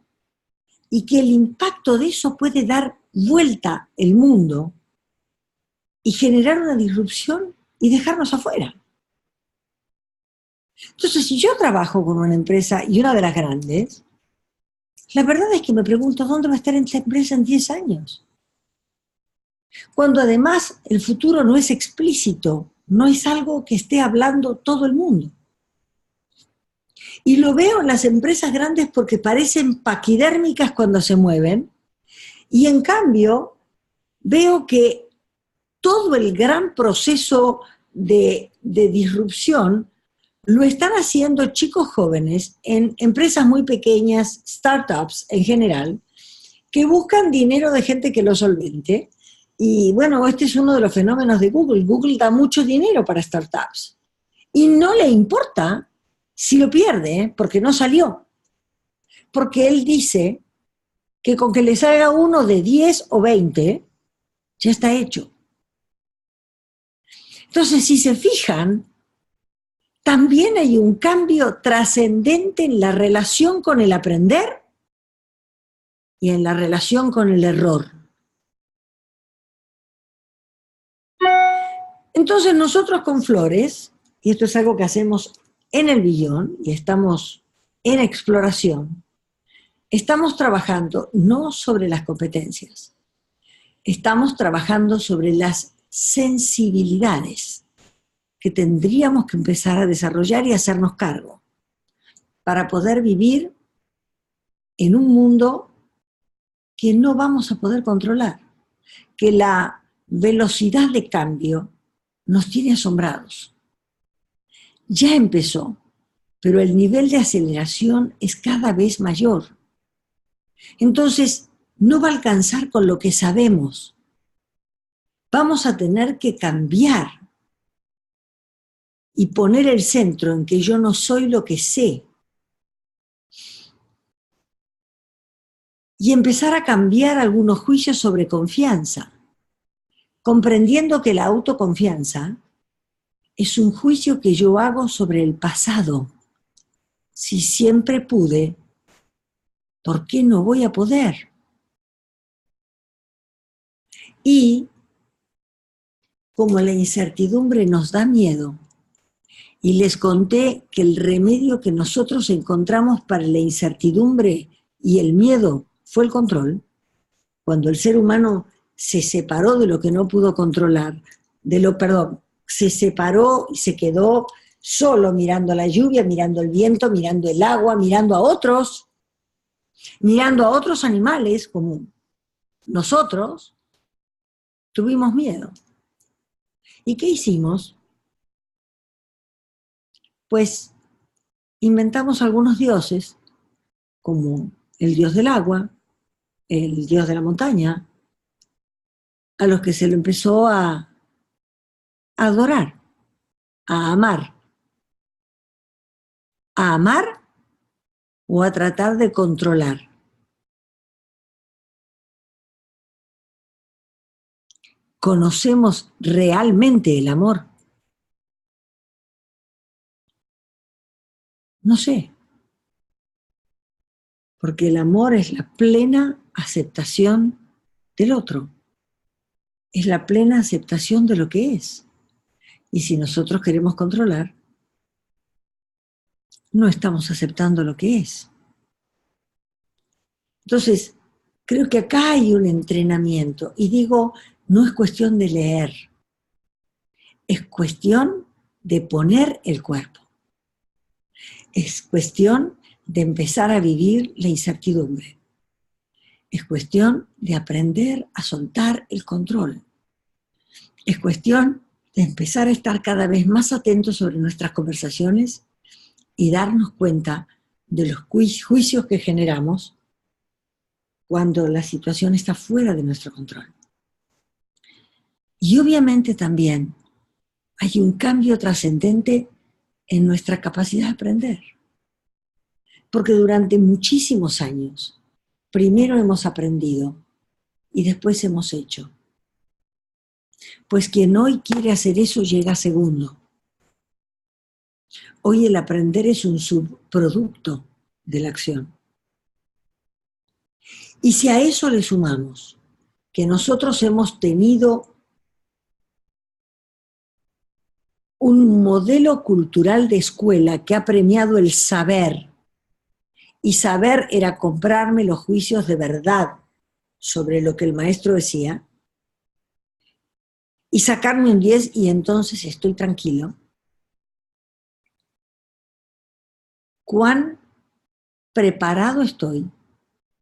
y que el impacto de eso puede dar vuelta el mundo y generar una disrupción y dejarnos afuera? Entonces, si yo trabajo con una empresa y una de las grandes, la verdad es que me pregunto dónde va a estar esta empresa en 10 años. Cuando además el futuro no es explícito, no es algo que esté hablando todo el mundo. Y lo veo en las empresas grandes porque parecen paquidérmicas cuando se mueven, y en cambio veo que todo el gran proceso de disrupción lo están haciendo chicos jóvenes en empresas muy pequeñas, startups en general, que buscan dinero de gente que lo solvente. Y bueno, este es uno de los fenómenos de Google. Google da mucho dinero para startups. Y no le importa si lo pierde, porque no salió. Porque él dice que con que le salga uno de 10 o 20, ya está hecho. Entonces, si se fijan, también hay un cambio trascendente en la relación con el aprender y en la relación con el error. Entonces nosotros con Flores, y esto es algo que hacemos en el Billón, y estamos en exploración, estamos trabajando no sobre las competencias, estamos trabajando sobre las sensibilidades que tendríamos que empezar a desarrollar y hacernos cargo para poder vivir en un mundo que no vamos a poder controlar, que la velocidad de cambio nos tiene asombrados. Ya empezó, pero el nivel de aceleración es cada vez mayor. Entonces, no va a alcanzar con lo que sabemos. Vamos a tener que cambiar y poner el centro en que yo no soy lo que sé. Y empezar a cambiar algunos juicios sobre confianza, comprendiendo que la autoconfianza es un juicio que yo hago sobre el pasado. Si siempre pude, ¿por qué no voy a poder? Y como la incertidumbre nos da miedo, y les conté que el remedio que nosotros encontramos para la incertidumbre y el miedo fue el control, cuando el ser humano se separó de lo que no pudo controlar, se separó y se quedó solo mirando la lluvia, mirando el viento, mirando el agua, mirando a otros animales como nosotros, tuvimos miedo. ¿Y qué hicimos? Pues inventamos algunos dioses, como el dios del agua, el dios de la montaña, a los que se le empezó a adorar, a amar. ¿A amar o a tratar de controlar? ¿Conocemos realmente el amor? No sé. Porque el amor es la plena aceptación del otro. Es la plena aceptación de lo que es. Y si nosotros queremos controlar, no estamos aceptando lo que es. Entonces, creo que acá hay un entrenamiento. Y digo, no es cuestión de leer. Es cuestión de poner el cuerpo. Es cuestión de empezar a vivir la incertidumbre. Es cuestión de aprender a soltar el control. Es cuestión de empezar a estar cada vez más atentos sobre nuestras conversaciones y darnos cuenta de los juicios que generamos cuando la situación está fuera de nuestro control. Y obviamente también hay un cambio trascendente en nuestra capacidad de aprender. Porque durante muchísimos años, primero hemos aprendido y después hemos hecho. Pues quien hoy quiere hacer eso llega segundo. Hoy el aprender es un subproducto de la acción. Y si a eso le sumamos que nosotros hemos tenido un modelo cultural de escuela que ha premiado el saber, y saber era comprarme los juicios de verdad sobre lo que el maestro decía, y sacarme un 10 y entonces estoy tranquilo. ¿Cuán preparado estoy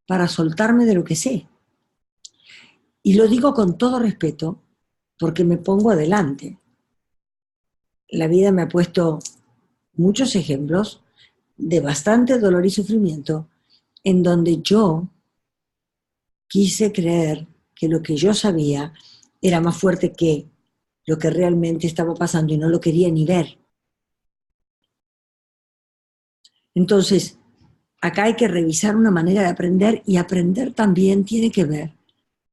para soltarme de lo que sé? Y lo digo con todo respeto porque me pongo adelante. La vida me ha puesto muchos ejemplos de bastante dolor y sufrimiento en donde yo quise creer que lo que yo sabía era más fuerte que lo que realmente estaba pasando y no lo quería ni ver. Entonces, acá hay que revisar una manera de aprender y aprender también tiene que ver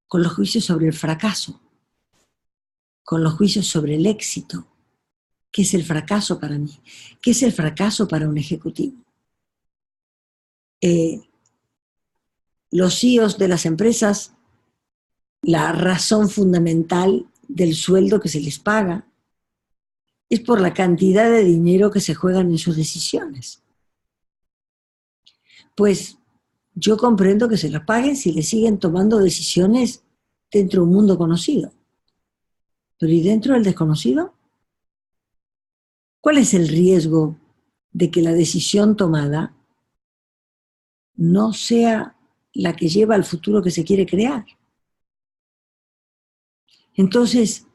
con los juicios sobre el fracaso, con los juicios sobre el éxito. ¿Qué es el fracaso para mí? ¿Qué es el fracaso para un ejecutivo? los CEOs de las empresas, la razón fundamental del sueldo que se les paga es por la cantidad de dinero que se juegan en sus decisiones. Pues yo comprendo que se los paguen si le siguen tomando decisiones dentro de un mundo conocido. Pero ¿y dentro del desconocido? ¿Cuál es el riesgo de que la decisión tomada no sea la que lleva al futuro que se quiere crear? Entonces,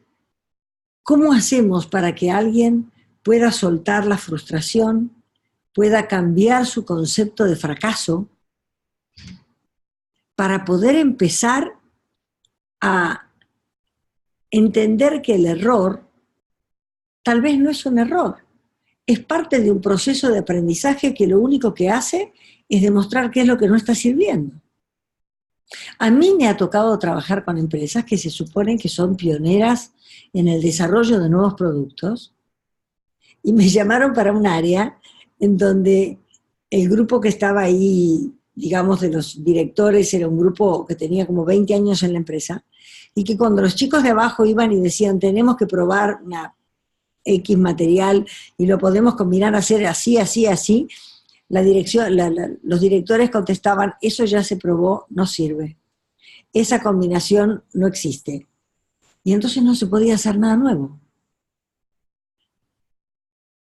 ¿cómo hacemos para que alguien pueda soltar la frustración, pueda cambiar su concepto de fracaso, para poder empezar a entender que el error tal vez no es un error, es parte de un proceso de aprendizaje que lo único que hace es demostrar qué es lo que no está sirviendo? A mí me ha tocado trabajar con empresas que se suponen que son pioneras en el desarrollo de nuevos productos y me llamaron para un área en donde el grupo que estaba ahí, digamos, de los directores, era un grupo que tenía como 20 años en la empresa, y que cuando los chicos de abajo iban y decían, tenemos que probar una X material y lo podemos combinar a hacer así, así, así, los directores contestaban, eso ya se probó, no sirve. Esa combinación no existe. Y entonces no se podía hacer nada nuevo.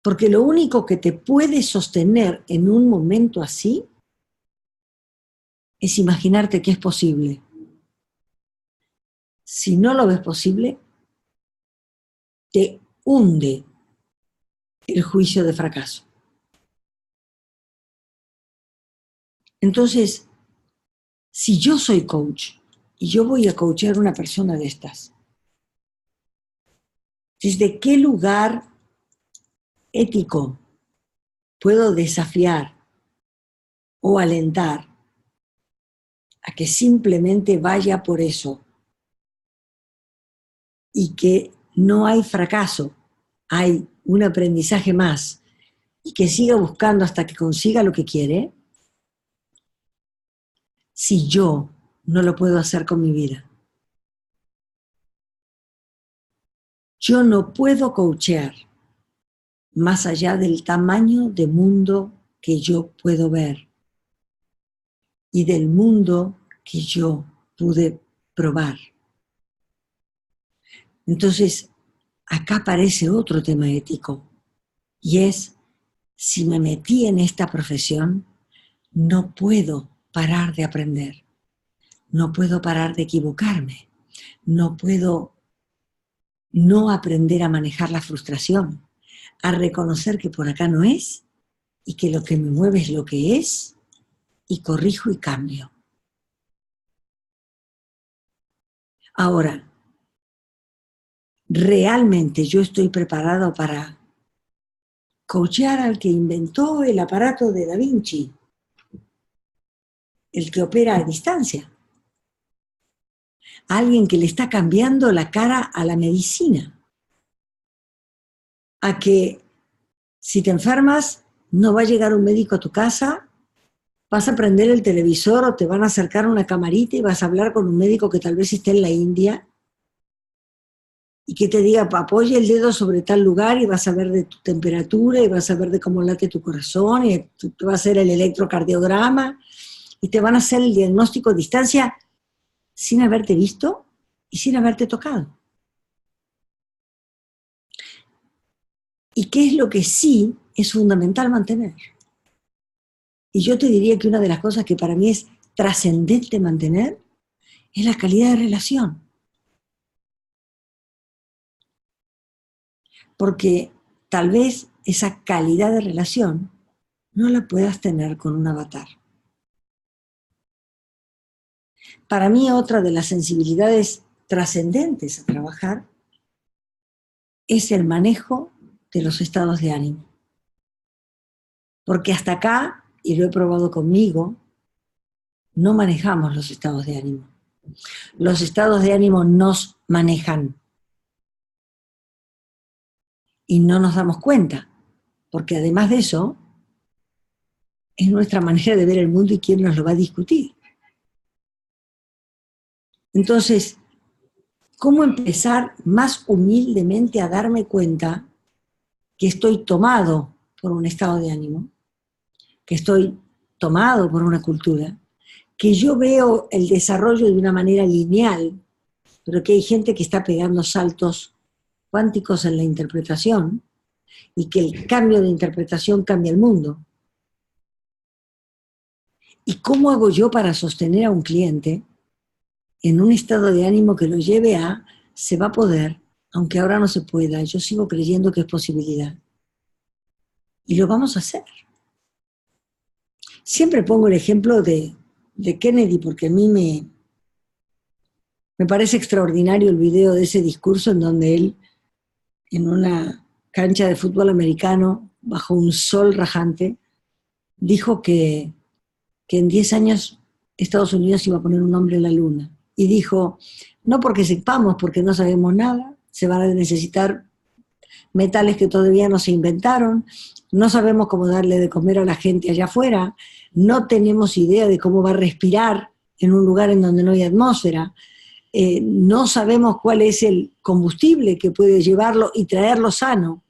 Porque lo único que te puede sostener en un momento así es imaginarte que es posible. Si no lo ves posible, te hunde el juicio de fracaso. Entonces, si yo soy coach y yo voy a coachear a una persona de estas, ¿desde qué lugar ético puedo desafiar o alentar a que simplemente vaya por eso y que no hay fracaso, hay un aprendizaje más y que siga buscando hasta que consiga lo que quiere? Si yo no lo puedo hacer con mi vida. Yo no puedo coachear más allá del tamaño de mundo que yo puedo ver y del mundo que yo pude probar. Entonces, acá aparece otro tema ético, y es, si me metí en esta profesión, no puedo parar de aprender, no puedo parar de equivocarme, no puedo no aprender a manejar la frustración, a reconocer que por acá no es, y que lo que me mueve es lo que es, y corrijo y cambio. Ahora, ¿realmente yo estoy preparado para coachear al que inventó el aparato de Da Vinci, el que opera a distancia? Alguien que le está cambiando la cara a la medicina, a que si te enfermas no va a llegar un médico a tu casa, vas a prender el televisor o te van a acercar una camarita y vas a hablar con un médico que tal vez esté en la India y que te diga, apoya el dedo sobre tal lugar y vas a ver de tu temperatura y vas a ver de cómo late tu corazón y te va a hacer el electrocardiograma y te van a hacer el diagnóstico a distancia sin haberte visto y sin haberte tocado. ¿Y qué es lo que sí es fundamental mantener? Y yo te diría que una de las cosas que para mí es trascendente mantener es la calidad de relación. Porque tal vez esa calidad de relación no la puedas tener con un avatar. Para mí, otra de las sensibilidades trascendentes a trabajar es el manejo de los estados de ánimo. Porque hasta acá, y lo he probado conmigo, no manejamos los estados de ánimo. Los estados de ánimo nos manejan. Y no nos damos cuenta, porque además de eso, es nuestra manera de ver el mundo y quién nos lo va a discutir. Entonces, ¿cómo empezar más humildemente a darme cuenta que estoy tomado por un estado de ánimo, que estoy tomado por una cultura, que yo veo el desarrollo de una manera lineal, pero que hay gente que está pegando saltos cuánticos en la interpretación y que el cambio de interpretación cambia el mundo? ¿Y cómo hago yo para sostener a un cliente en un estado de ánimo que lo lleve a se va a poder, aunque ahora no se pueda? Yo sigo creyendo que es posibilidad. Y lo vamos a hacer. Siempre pongo el ejemplo de Kennedy, porque a mí me parece extraordinario el video de ese discurso en donde él, en una cancha de fútbol americano, bajo un sol rajante, dijo que en 10 años Estados Unidos iba a poner un hombre en la luna. Y dijo, no porque sepamos, porque no sabemos nada, se van a necesitar metales que todavía no se inventaron, no sabemos cómo darle de comer a la gente allá afuera, no tenemos idea de cómo va a respirar en un lugar en donde no hay atmósfera, no sabemos cuál es el combustible que puede llevarlo y traerlo sano,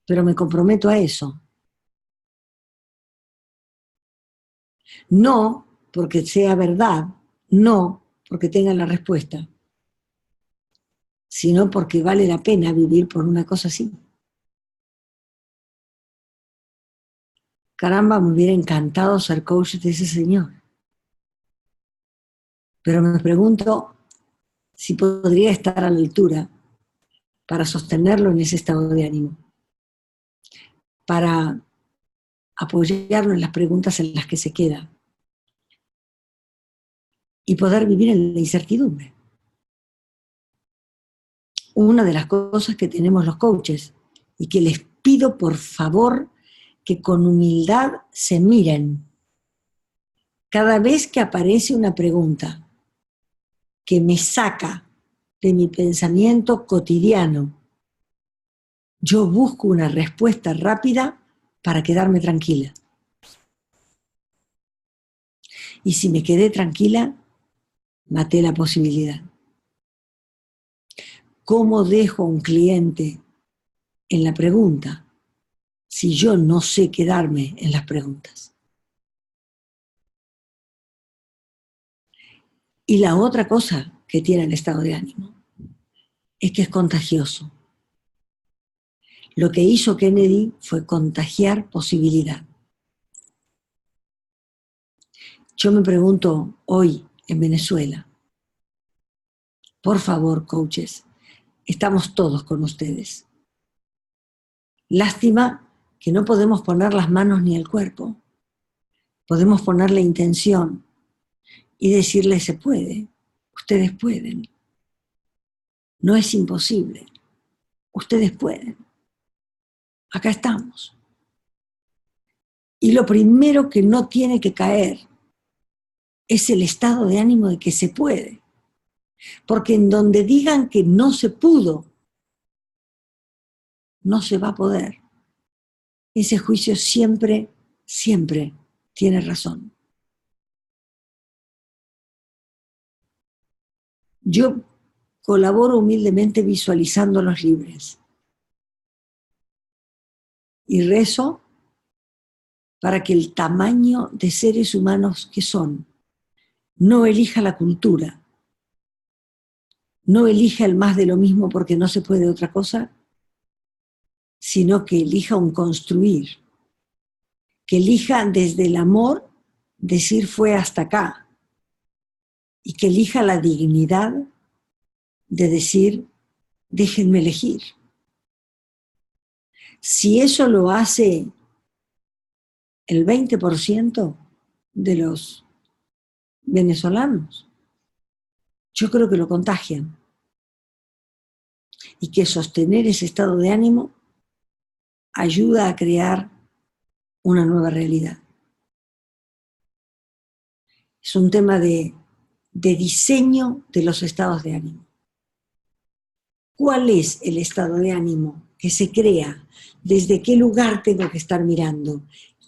pero me comprometo a eso. No porque sea verdad, no porque tenga la respuesta, sino porque vale la pena vivir por una cosa así. Caramba, me hubiera encantado ser coach de ese señor. Pero me pregunto si podría estar a la altura para sostenerlo en ese estado de ánimo, para apoyarlo en las preguntas en las que se queda y poder vivir en la incertidumbre. Una de las cosas que tenemos los coaches y que les pido por favor que con humildad se miren. Cada vez que aparece una pregunta que me saca de mi pensamiento cotidiano, yo busco una respuesta rápida para quedarme tranquila. Y si me quedé tranquila, maté la posibilidad. ¿Cómo dejo a un cliente en la pregunta si yo no sé quedarme en las preguntas? Y la otra cosa que tiene el estado de ánimo es que es contagioso. Lo que hizo Kennedy fue contagiar posibilidad. Yo me pregunto hoy en Venezuela, por favor, coaches, estamos todos con ustedes. Lástima que no podemos poner las manos ni el cuerpo. Podemos poner la intención y decirle se puede, ustedes pueden. No es imposible, ustedes pueden. Acá estamos. Y lo primero que no tiene que caer es el estado de ánimo de que se puede. Porque en donde digan que no se pudo, no se va a poder. Ese juicio siempre, siempre tiene razón. Yo colaboro humildemente visualizando los libres y rezo para que el tamaño de seres humanos que son no elija la cultura, no elija el más de lo mismo porque no se puede otra cosa, sino que elija un construir, que elija desde el amor decir fue hasta acá y que elija la dignidad de decir déjenme elegir. Si eso lo hace el 20% de los venezolanos, yo creo que lo contagian. Y que sostener ese estado de ánimo ayuda a crear una nueva realidad. Es un tema de diseño de los estados de ánimo. ¿Cuál es el estado de ánimo que se crea? ¿Desde qué lugar tengo que estar mirando?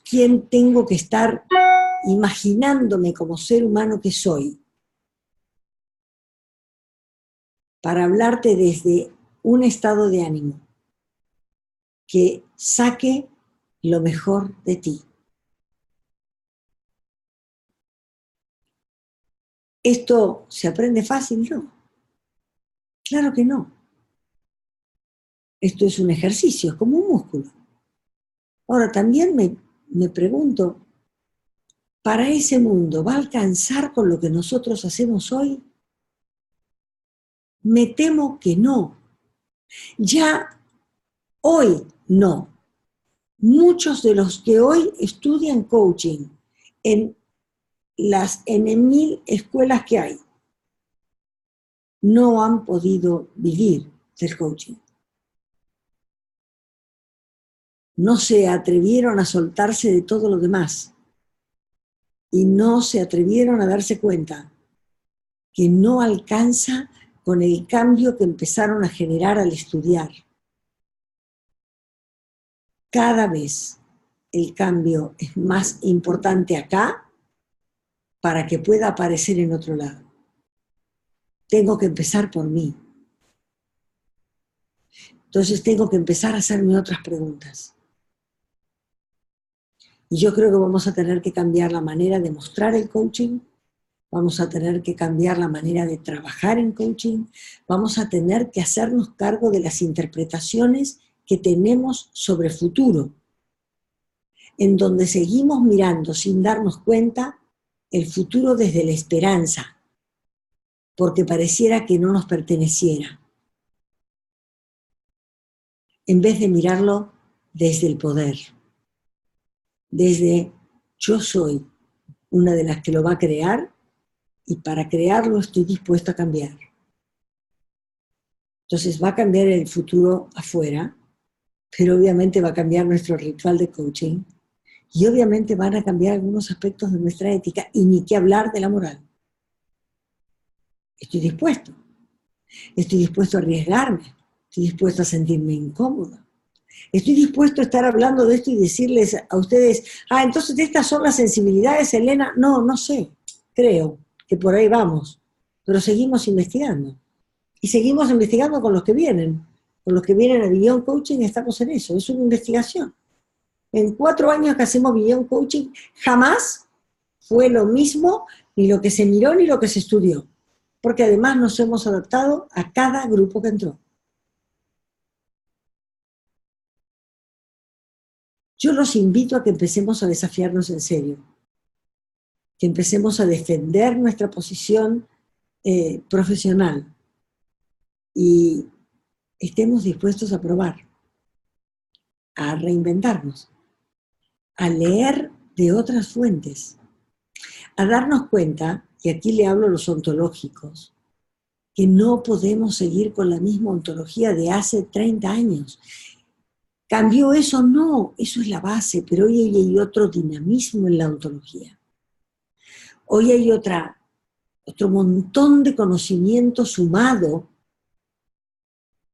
¿Quién tengo que estar imaginándome como ser humano que soy? para hablarte desde un estado de ánimo que saque lo mejor de ti. ¿Esto se aprende fácil? No. Claro que no. Esto es un ejercicio, es como un músculo. Ahora, también me pregunto, ¿para ese mundo va a alcanzar con lo que nosotros hacemos hoy? Me temo que no. Ya hoy no. Muchos de los que hoy estudian coaching en las N.000 escuelas que hay no han podido vivir del coaching. No se atrevieron a soltarse de todo lo demás y no se atrevieron a darse cuenta que no alcanza con el cambio que empezaron a generar al estudiar. Cada vez el cambio es más importante acá para que pueda aparecer en otro lado. Tengo que empezar por mí. Entonces tengo que empezar a hacerme otras preguntas. Y yo creo que vamos a tener que cambiar la manera de mostrar el coaching, vamos a tener que cambiar la manera de trabajar en coaching, vamos a tener que hacernos cargo de las interpretaciones que tenemos sobre futuro, en donde seguimos mirando sin darnos cuenta el futuro desde la esperanza, porque pareciera que no nos perteneciera, en vez de mirarlo desde el poder, desde yo soy una de las que lo va a crear y para crearlo estoy dispuesto a cambiar. Entonces va a cambiar el futuro afuera, pero obviamente va a cambiar nuestro ritual de coaching y obviamente van a cambiar algunos aspectos de nuestra ética y ni qué hablar de la moral. Estoy dispuesto a arriesgarme, estoy dispuesto a sentirme incómodo. Estoy dispuesto a estar hablando de esto y decirles a ustedes, entonces estas son las sensibilidades, Elena. No, no sé, creo que por ahí vamos, pero seguimos investigando. Y seguimos investigando con los que vienen. Con los que vienen a Beyond Coaching estamos en eso, es una investigación. En 4 años que hacemos Beyond Coaching, jamás fue lo mismo, ni lo que se miró, ni lo que se estudió. Porque además nos hemos adaptado a cada grupo que entró. Yo los invito a que empecemos a desafiarnos en serio, que empecemos a defender nuestra posición profesional y estemos dispuestos a probar, a reinventarnos, a leer de otras fuentes, a darnos cuenta, y aquí le hablo a los ontológicos, que no podemos seguir con la misma ontología de hace 30 años. ¿Cambió eso? No, eso es la base, pero hoy hay otro dinamismo en la ontología. Hoy hay otro montón de conocimiento sumado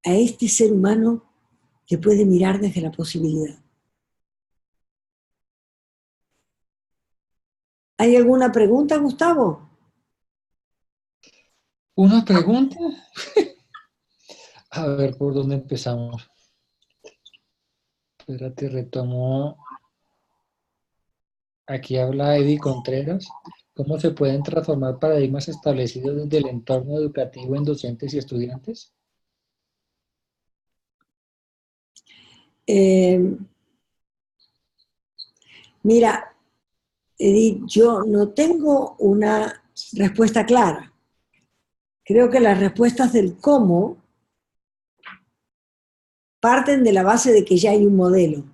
a este ser humano que puede mirar desde la posibilidad. ¿Hay alguna pregunta, Gustavo? ¿Una pregunta? A ver, ¿por dónde empezamos? Espérate, retomo. Aquí habla Eddie Contreras. ¿Cómo se pueden transformar paradigmas establecidos desde el entorno educativo en docentes y estudiantes? Mira, Edith, yo no tengo una respuesta clara. Creo que las respuestas del cómo parten de la base de que ya hay un modelo.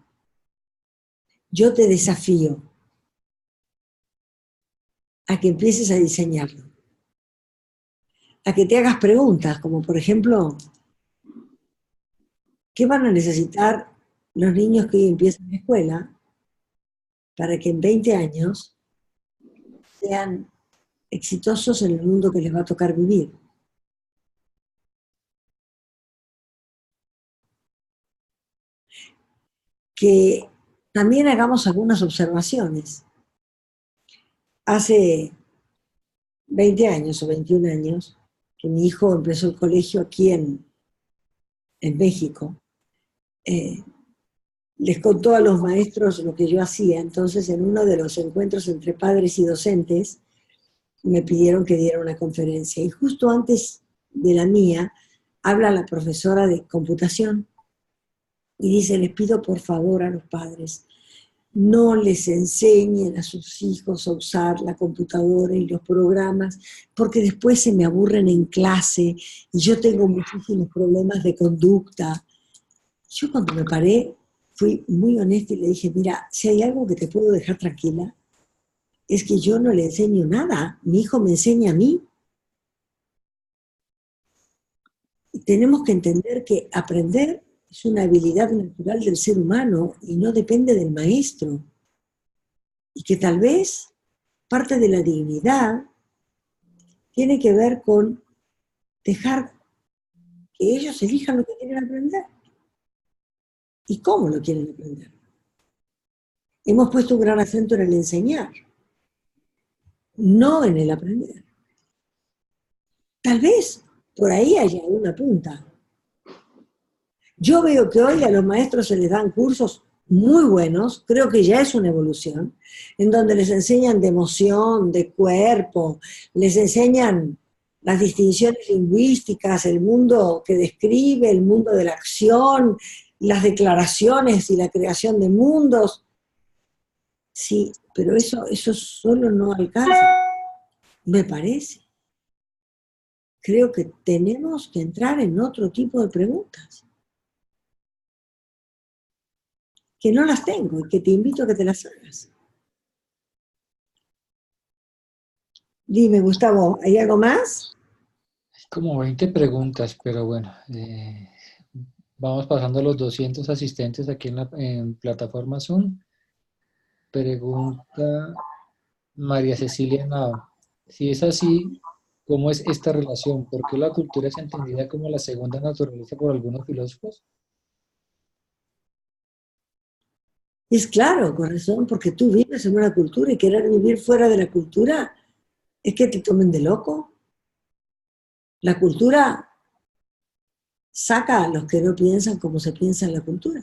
Yo te desafío a que empieces a diseñarlo, a que te hagas preguntas, como por ejemplo, ¿qué van a necesitar los niños que hoy empiezan la escuela para que en 20 años sean exitosos en el mundo que les va a tocar vivir? Que también hagamos algunas observaciones. Hace 20 años o 21 años, que mi hijo empezó el colegio aquí en México, les contó a los maestros lo que yo hacía. Entonces, en uno de los encuentros entre padres y docentes, me pidieron que diera una conferencia. Y justo antes de la mía, habla la profesora de computación y dice, les pido por favor a los padres, no les enseñen a sus hijos a usar la computadora y los programas, porque después se me aburren en clase y yo tengo muchísimos problemas de conducta. Yo cuando me paré, fui muy honesta y le dije, mira, si hay algo que te puedo dejar tranquila, es que yo no le enseño nada, mi hijo me enseña a mí. Y tenemos que entender que aprender es una habilidad natural del ser humano y no depende del maestro. Y que tal vez parte de la dignidad tiene que ver con dejar que ellos elijan lo que quieren aprender y cómo lo quieren aprender. Hemos puesto un gran acento en el enseñar, no en el aprender. Tal vez por ahí haya una punta. Yo veo que hoy a los maestros se les dan cursos muy buenos, creo que ya es una evolución, en donde les enseñan de emoción, de cuerpo, les enseñan las distinciones lingüísticas, el mundo que describe, el mundo de la acción, las declaraciones y la creación de mundos. Sí, pero eso solo no alcanza, me parece. Creo que tenemos que entrar en otro tipo de preguntas, que no las tengo y que te invito a que te las hagas. Dime, Gustavo, ¿hay algo más? Como 20 preguntas, pero bueno, vamos pasando los 200 asistentes aquí en plataforma Zoom. Pregunta María Cecilia Nava. Si es así, ¿cómo es esta relación? ¿Por qué la cultura es entendida como la segunda naturaleza por algunos filósofos? Es claro, corazón, porque tú vives en una cultura y querer vivir fuera de la cultura es que te tomen de loco. La cultura saca a los que no piensan como se piensa en la cultura.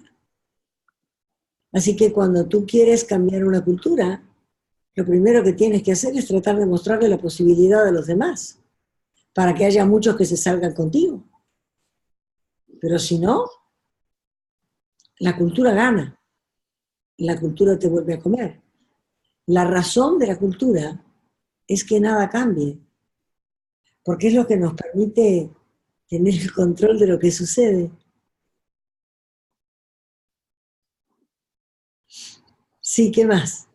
Así que cuando tú quieres cambiar una cultura, lo primero que tienes que hacer es tratar de mostrarle la posibilidad a los demás, para que haya muchos que se salgan contigo. Pero si no, la cultura gana, la cultura te vuelve a comer. La razón de la cultura es que nada cambie, porque es lo que nos permite tener el control de lo que sucede. Sí, ¿qué más?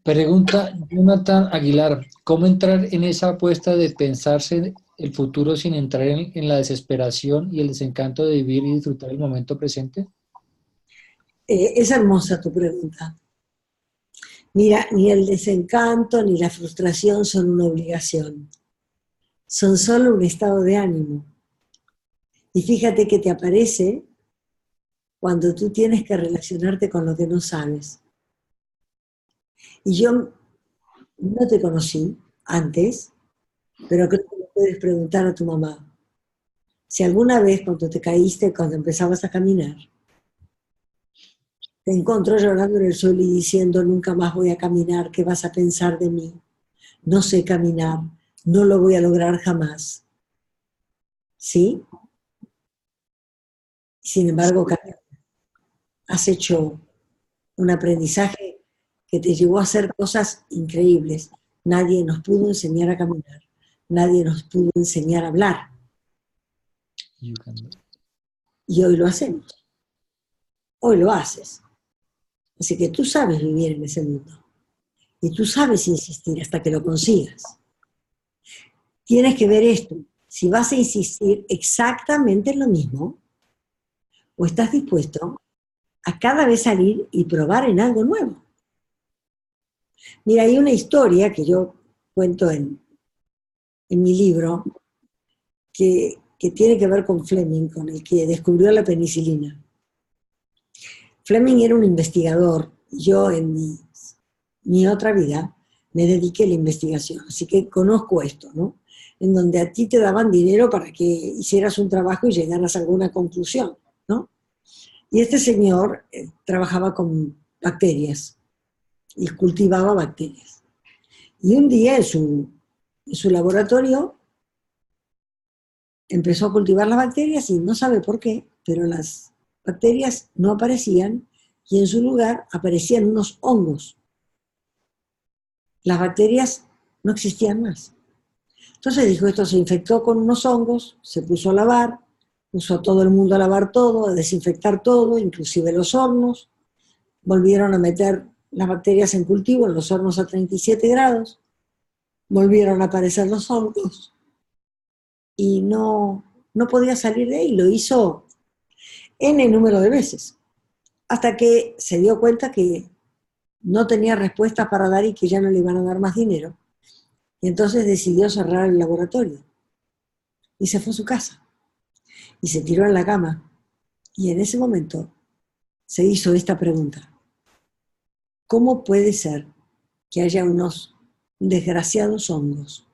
Pregunta Jonathan Aguilar. ¿Cómo entrar en esa apuesta de pensarse el futuro sin entrar en la desesperación y el desencanto de vivir y disfrutar el momento presente? Es hermosa tu pregunta. Mira, ni el desencanto ni la frustración son una obligación, son solo un estado de ánimo. Y fíjate que te aparece cuando tú tienes que relacionarte con lo que no sabes. Y yo no te conocí antes, pero creo que le puedes preguntar a tu mamá. Si alguna vez cuando te caíste, cuando empezabas a caminar, te encontró llorando en el suelo y diciendo, nunca más voy a caminar, ¿qué vas a pensar de mí? No sé caminar, no lo voy a lograr jamás. ¿Sí? Sin embargo, has hecho un aprendizaje que te llevó a hacer cosas increíbles. Nadie nos pudo enseñar a caminar, nadie nos pudo enseñar a hablar. Y hoy lo hacemos, hoy lo haces. Así que tú sabes vivir en ese mundo. Y tú sabes insistir hasta que lo consigas. Tienes que ver esto. Si vas a insistir exactamente en lo mismo, o estás dispuesto a cada vez salir y probar en algo nuevo. Mira, hay una historia que yo cuento en mi libro que tiene que ver con Fleming, con el que descubrió la penicilina. Fleming era un investigador. Yo en mi otra vida me dediqué a la investigación, así que conozco esto, ¿no? en donde a ti te daban dinero para que hicieras un trabajo y llegaras a alguna conclusión, ¿no? Y este señor trabajaba con bacterias y cultivaba bacterias. Y un día en su laboratorio empezó a cultivar las bacterias y no sabe por qué, pero las bacterias no aparecían y en su lugar aparecían unos hongos. Las bacterias no existían más. Entonces dijo, esto se infectó con unos hongos, se puso a lavar, puso a todo el mundo a lavar todo, a desinfectar todo, inclusive los hornos, volvieron a meter las bacterias en cultivo en los hornos a 37 grados, volvieron a aparecer los hongos y no podía salir de ahí, lo hizo N número de veces, hasta que se dio cuenta que no tenía respuestas para dar y que ya no le iban a dar más dinero. Y entonces decidió cerrar el laboratorio y se fue a su casa y se tiró en la cama. Y en ese momento se hizo esta pregunta: ¿cómo puede ser que haya unos desgraciados hongos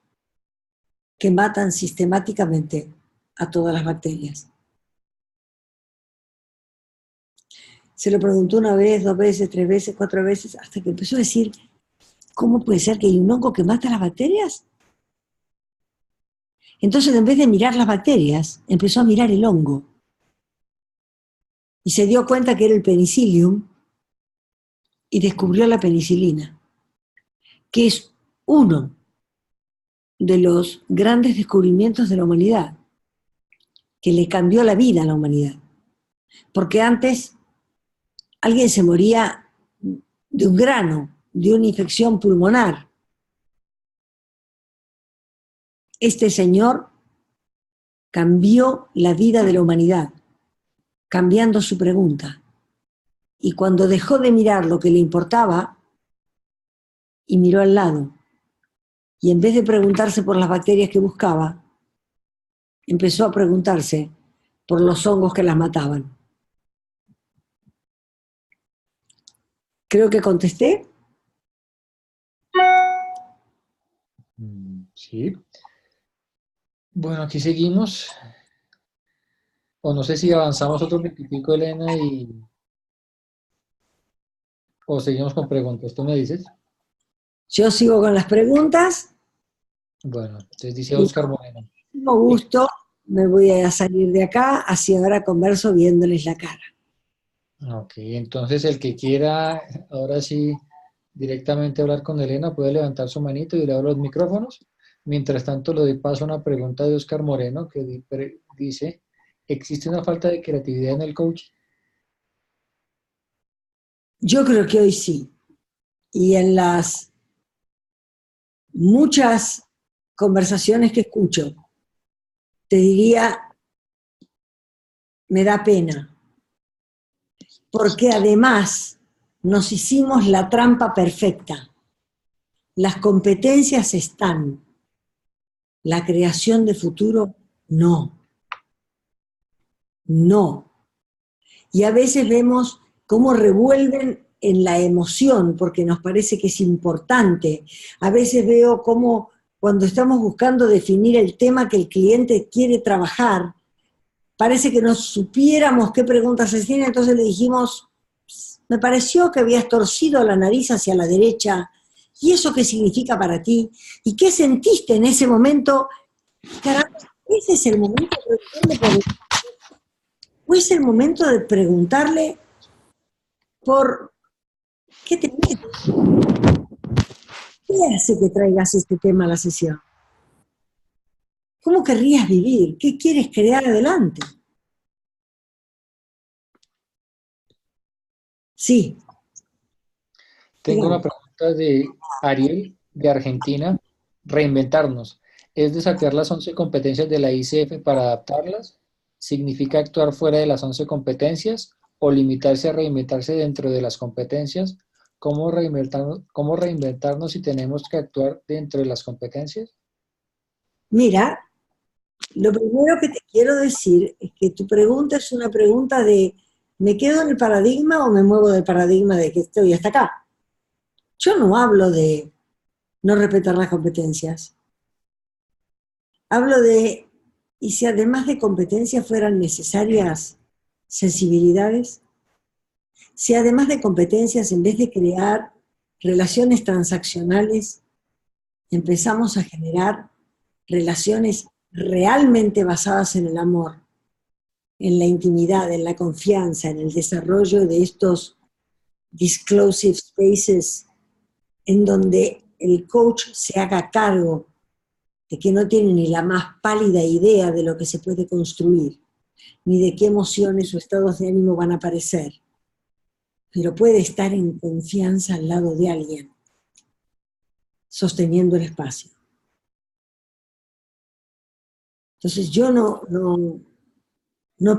que matan sistemáticamente a todas las bacterias? Se lo preguntó una vez, 2 veces, 3 veces, 4 veces, hasta que empezó a decir, ¿cómo puede ser que hay un hongo que mata a las bacterias? Entonces, en vez de mirar las bacterias, empezó a mirar el hongo. Y se dio cuenta que era el penicillium y descubrió la penicilina, que es uno de los grandes descubrimientos de la humanidad, que le cambió la vida a la humanidad. Porque antes alguien se moría de un grano, de una infección pulmonar. Este señor cambió la vida de la humanidad, cambiando su pregunta. Y cuando dejó de mirar lo que le importaba y miró al lado, y en vez de preguntarse por las bacterias que buscaba, empezó a preguntarse por los hongos que las mataban. Creo que contesté. Sí. Bueno, aquí seguimos. O no sé si avanzamos otro minutico, Elena, o seguimos con preguntas. ¿Tú me dices? Yo sigo con las preguntas Bueno, entonces dice y Oscar Moreno. con mucho gusto me voy a salir de acá, así ahora converso viéndoles la cara. Ok, entonces el que quiera, ahora sí, directamente hablar con Elena, puede levantar su manito y le abro los micrófonos. Mientras tanto, le doy paso a una pregunta de Oscar Moreno que dice, ¿existe una falta de creatividad en el coaching? Yo creo que hoy sí. Y en las muchas conversaciones que escucho, te diría, me da pena, porque además nos hicimos la trampa perfecta. Las competencias están, la creación de futuro no. No. Y a veces vemos cómo revuelven en la emoción, porque nos parece que es importante. A veces veo cómo cuando estamos buscando definir el tema que el cliente quiere trabajar, parece que no supiéramos qué preguntas se tienen, entonces le dijimos, me pareció que habías torcido la nariz hacia la derecha, ¿y eso qué significa para ti? ¿Y qué sentiste en ese momento? Caramba, ese es el momento es el momento de preguntarle por qué qué hace que traigas este tema a la sesión. ¿Cómo querrías vivir? ¿Qué quieres crear adelante? Sí. Tengo una pregunta de Ariel, de Argentina. Reinventarnos. ¿Es desafiar las 11 competencias de la ICF para adaptarlas? ¿Significa actuar fuera de las 11 competencias o limitarse a reinventarse dentro de las competencias? Cómo reinventarnos si tenemos que actuar dentro de las competencias? Mira, lo primero que te quiero decir es que tu pregunta es una pregunta de ¿me quedo en el paradigma o me muevo del paradigma de que estoy hasta acá? Yo no hablo de no respetar las competencias. Hablo de, y si además de competencias fueran necesarias sensibilidades, si además de competencias, en vez de crear relaciones transaccionales, empezamos a generar relaciones realmente basadas en el amor, en la intimidad, en la confianza, en el desarrollo de estos disclosive spaces en donde el coach se haga cargo de que no tiene ni la más pálida idea de lo que se puede construir, ni de qué emociones o estados de ánimo van a aparecer, pero puede estar en confianza al lado de alguien, sosteniendo el espacio. Entonces yo no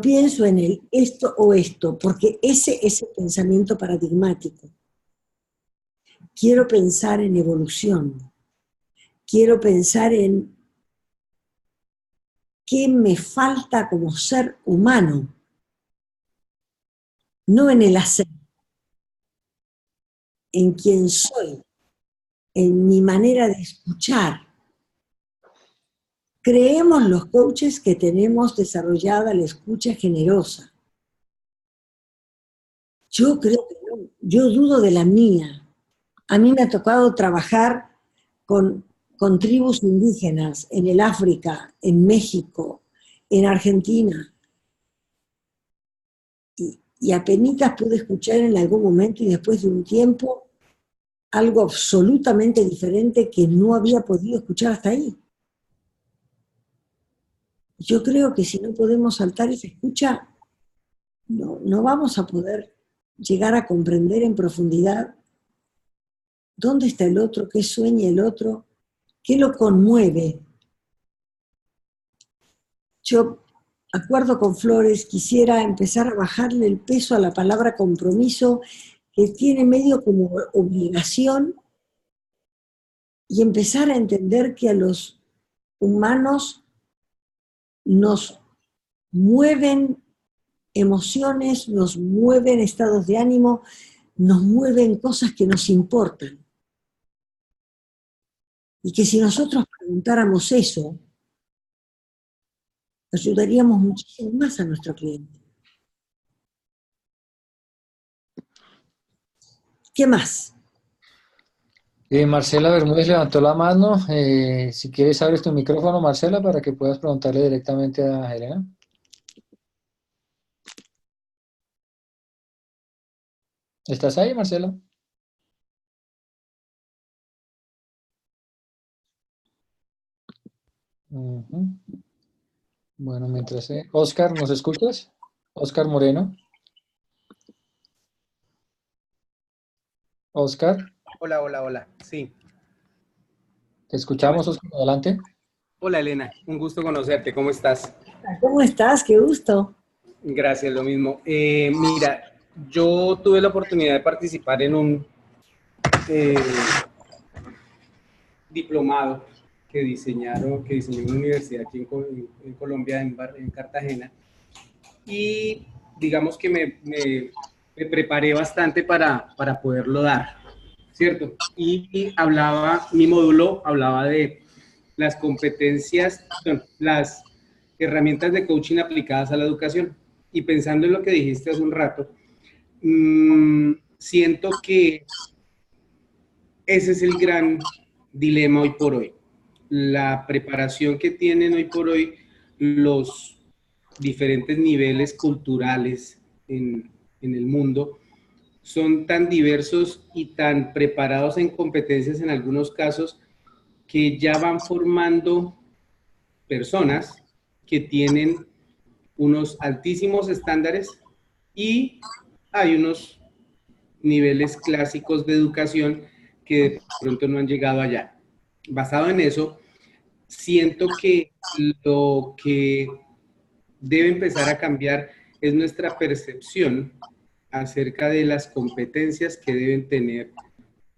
pienso en el esto o esto, porque ese es el pensamiento paradigmático. Quiero pensar en evolución, quiero pensar en qué me falta como ser humano, no en el hacer, en quién soy, en mi manera de escuchar. Creemos los coaches que tenemos desarrollada la escucha generosa. Yo creo que no, yo dudo de la mía. A mí me ha tocado trabajar con tribus indígenas en el África, en México, en Argentina. Y apenas pude escuchar en algún momento y después de un tiempo algo absolutamente diferente que no había podido escuchar hasta ahí. Yo creo que si no podemos saltar esa escucha, no vamos a poder llegar a comprender en profundidad dónde está el otro, qué sueña el otro, qué lo conmueve. Yo, acuerdo con Flores, quisiera empezar a bajarle el peso a la palabra compromiso, que tiene medio como obligación, y empezar a entender que a los humanos nos mueven emociones, nos mueven estados de ánimo, nos mueven cosas que nos importan. Y que si nosotros preguntáramos eso, ayudaríamos muchísimo más a nuestro cliente. ¿Qué más? Marcela Bermúdez levantó la mano. Si quieres, abres tu micrófono, Marcela, para que puedas preguntarle directamente a Helena. ¿Estás ahí, Marcela? Bueno, mientras... Oscar, ¿nos escuchas? Oscar Moreno. Oscar. Hola, hola, hola. Sí. Te escuchamos, Oscar, adelante. Hola, Elena. Un gusto conocerte. ¿Cómo estás? ¿Cómo estás? Qué gusto. Gracias, lo mismo. Mira, yo tuve la oportunidad de participar en un diplomado que diseñó una universidad aquí en Colombia, en Cartagena. Y digamos que me preparé bastante para poderlo dar, ¿cierto? Y mi módulo hablaba de las competencias, las herramientas de coaching aplicadas a la educación. Y pensando en lo que dijiste hace un rato, siento que ese es el gran dilema hoy por hoy. La preparación que tienen hoy por hoy los diferentes niveles culturales en el mundo son tan diversos y tan preparados en competencias en algunos casos que ya van formando personas que tienen unos altísimos estándares y hay unos niveles clásicos de educación que de pronto no han llegado allá. Basado en eso, siento que lo que debe empezar a cambiar es nuestra percepción acerca de las competencias que deben tener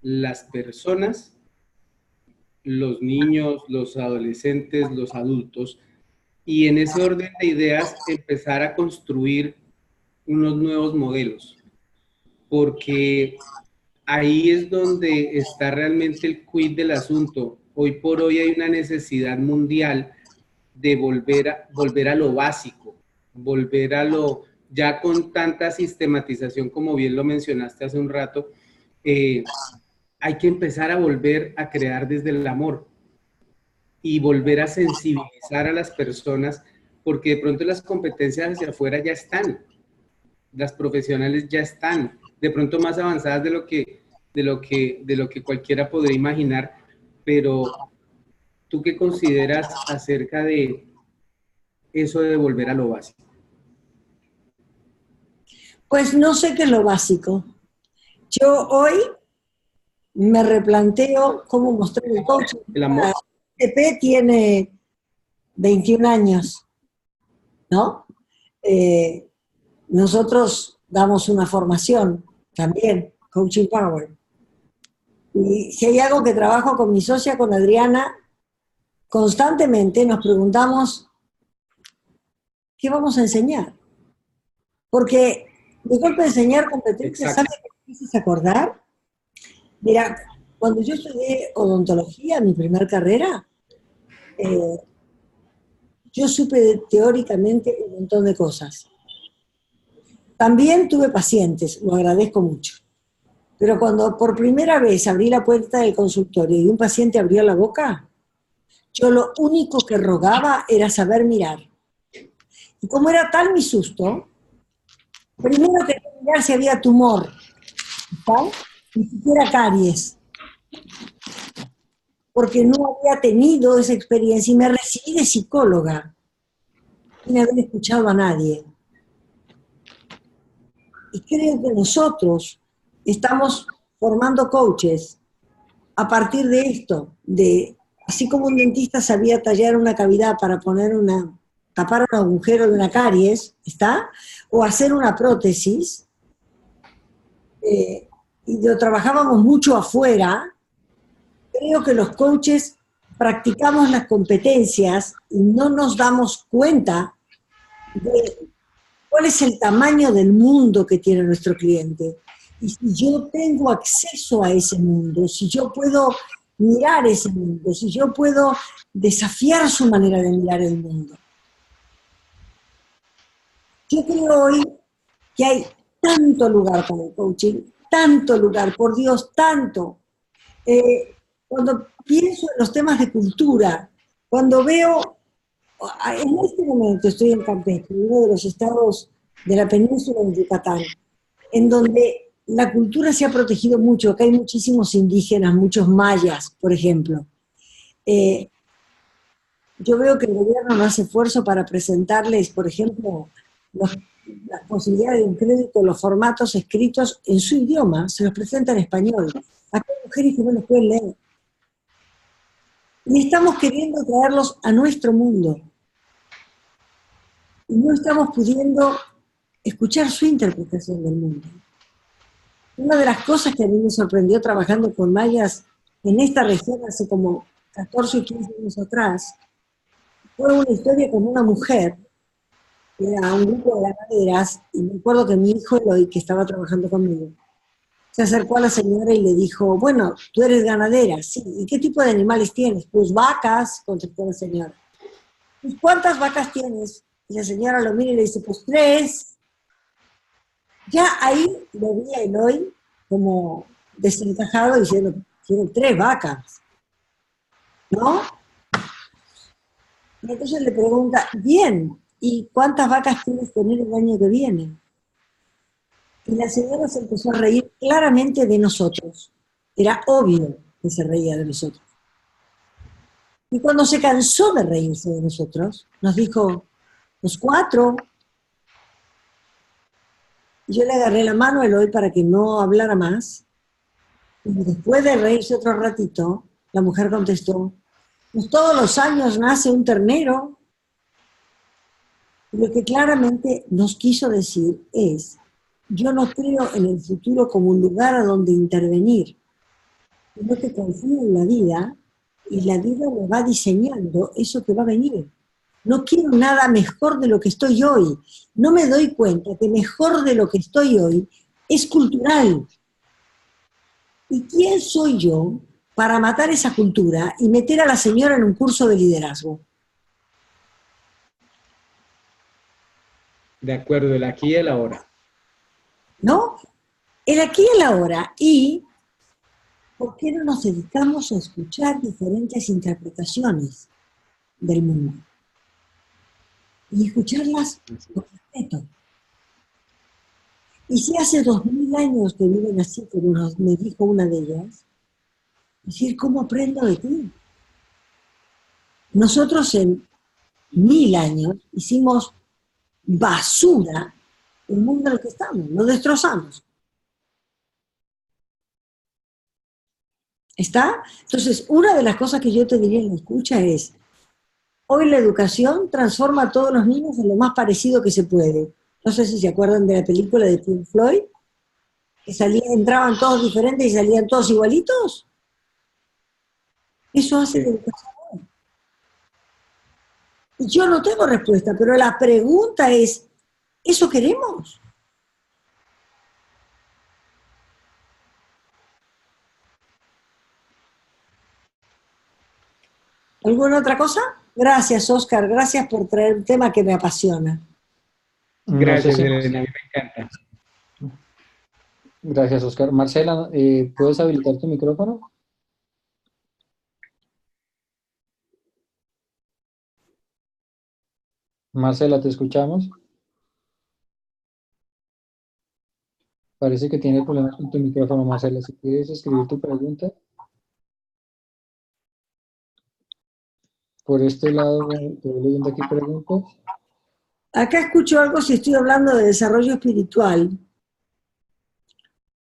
las personas, los niños, los adolescentes, los adultos, y en ese orden de ideas empezar a construir unos nuevos modelos, porque ahí es donde está realmente el quid del asunto. Hoy por hoy hay una necesidad mundial de volver a lo básico, volver a lo, ya con tanta sistematización, como bien lo mencionaste hace un rato, hay que empezar a volver a crear desde el amor y volver a sensibilizar a las personas, porque de pronto las competencias hacia afuera ya están, las profesionales ya están, de pronto más avanzadas de lo que cualquiera podría imaginar, pero ¿tú qué consideras acerca de eso de volver a lo básico? Pues no sé qué es lo básico. Yo hoy me replanteo cómo mostrar el coaching. El amor. TP tiene 21 años, ¿no? Nosotros damos una formación también, Coaching Power. Y si hay algo que trabajo con mi socia, con Adriana, constantemente nos preguntamos, ¿qué vamos a enseñar? Porque de golpe de enseñar competencias, ¿sabes qué me hiciste acordar? Mira, cuando yo estudié odontología, mi primer carrera, yo supe teóricamente un montón de cosas. También tuve pacientes, lo agradezco mucho. Pero cuando por primera vez abrí la puerta del consultorio y un paciente abrió la boca, yo lo único que rogaba era saber mirar. Y como era tal mi susto, primero quería mirar si había tumor, ¿tal? Ni siquiera caries, porque no había tenido esa experiencia y me recibí de psicóloga sin haber escuchado a nadie. Y creo que nosotros estamos formando coaches a partir de esto, de así como un dentista sabía tallar una cavidad para poner tapar un agujero de una caries, ¿está? O hacer una prótesis, y lo trabajábamos mucho afuera. Creo que los coaches practicamos las competencias y no nos damos cuenta de cuál es el tamaño del mundo que tiene nuestro cliente. Y si yo tengo acceso a ese mundo, si yo puedo mirar ese mundo, si yo puedo desafiar su manera de mirar el mundo. Yo creo hoy que hay tanto lugar para el coaching, tanto lugar, por Dios, tanto. Cuando pienso en los temas de cultura, cuando veo, en este momento estoy en Campeche, uno de los estados de la península de Yucatán, en donde la cultura se ha protegido mucho, acá hay muchísimos indígenas, muchos mayas, por ejemplo. Yo veo que el gobierno no hace esfuerzo para presentarles, por ejemplo, las posibilidades de un crédito, los formatos escritos en su idioma, se los presenta en español. Acá hay mujeres que no los pueden leer. Y estamos queriendo traerlos a nuestro mundo. Y no estamos pudiendo escuchar su interpretación del mundo. Una de las cosas que a mí me sorprendió trabajando con mayas en esta región hace como 14 o 15 años atrás, fue una historia con una mujer, que era un grupo de ganaderas, y me acuerdo que mi hijo Eloy, que estaba trabajando conmigo, se acercó a la señora y le dijo, bueno, tú eres ganadera, sí, ¿y qué tipo de animales tienes? Pues vacas, contestó la señora. Pues, ¿cuántas vacas tienes? Y la señora lo mira y le dice, pues 3. Ya ahí lo vi a Eloy como desencajado diciendo, quiero 3 vacas, ¿no? Y entonces le pregunta, bien, ¿y cuántas vacas quieres tener el año que viene? Y la señora se empezó a reír claramente de nosotros. Era obvio que se reía de nosotros. Y cuando se cansó de reírse de nosotros, nos dijo, pues 4. Y yo le agarré la mano a Eloy para que no hablara más. Y después de reírse otro ratito, la mujer contestó, pues todos los años nace un ternero. Y lo que claramente nos quiso decir es, yo no creo en el futuro como un lugar a donde intervenir, sino que confío en la vida y la vida me va diseñando eso que va a venir. No quiero nada mejor de lo que estoy hoy. No me doy cuenta que mejor de lo que estoy hoy es cultural. ¿Y quién soy yo para matar esa cultura y meter a la señora en un curso de liderazgo? De acuerdo, el aquí y el ahora. ¿No? El aquí y el ahora. Y ¿por qué no nos dedicamos a escuchar diferentes interpretaciones del mundo? Y escucharlas con respeto. Y si hace 2000 años que viven así, como me dijo una de ellas, decir, ¿cómo aprendo de ti? Nosotros en 1000 años hicimos basura el mundo en el que estamos, lo destrozamos. ¿Está? Entonces, una de las cosas que yo te diría en la escucha es, hoy la educación transforma a todos los niños en lo más parecido que se puede. No sé si se acuerdan de la película de Pink Floyd, que entraban todos diferentes y salían todos igualitos. Eso hace la educación. Y yo no tengo respuesta, pero la pregunta es, ¿eso queremos? ¿Alguna otra cosa? Gracias, Oscar. Gracias por traer un tema que me apasiona. Gracias, Elena. A mí me encanta. Gracias, Oscar. Marcela, ¿puedes habilitar tu micrófono? Marcela, ¿te escuchamos? Parece que tiene problemas con tu micrófono, Marcela. Si quieres escribir tu pregunta. Por este lado, te voy leyendo aquí preguntas. Acá escucho algo si estoy hablando de desarrollo espiritual.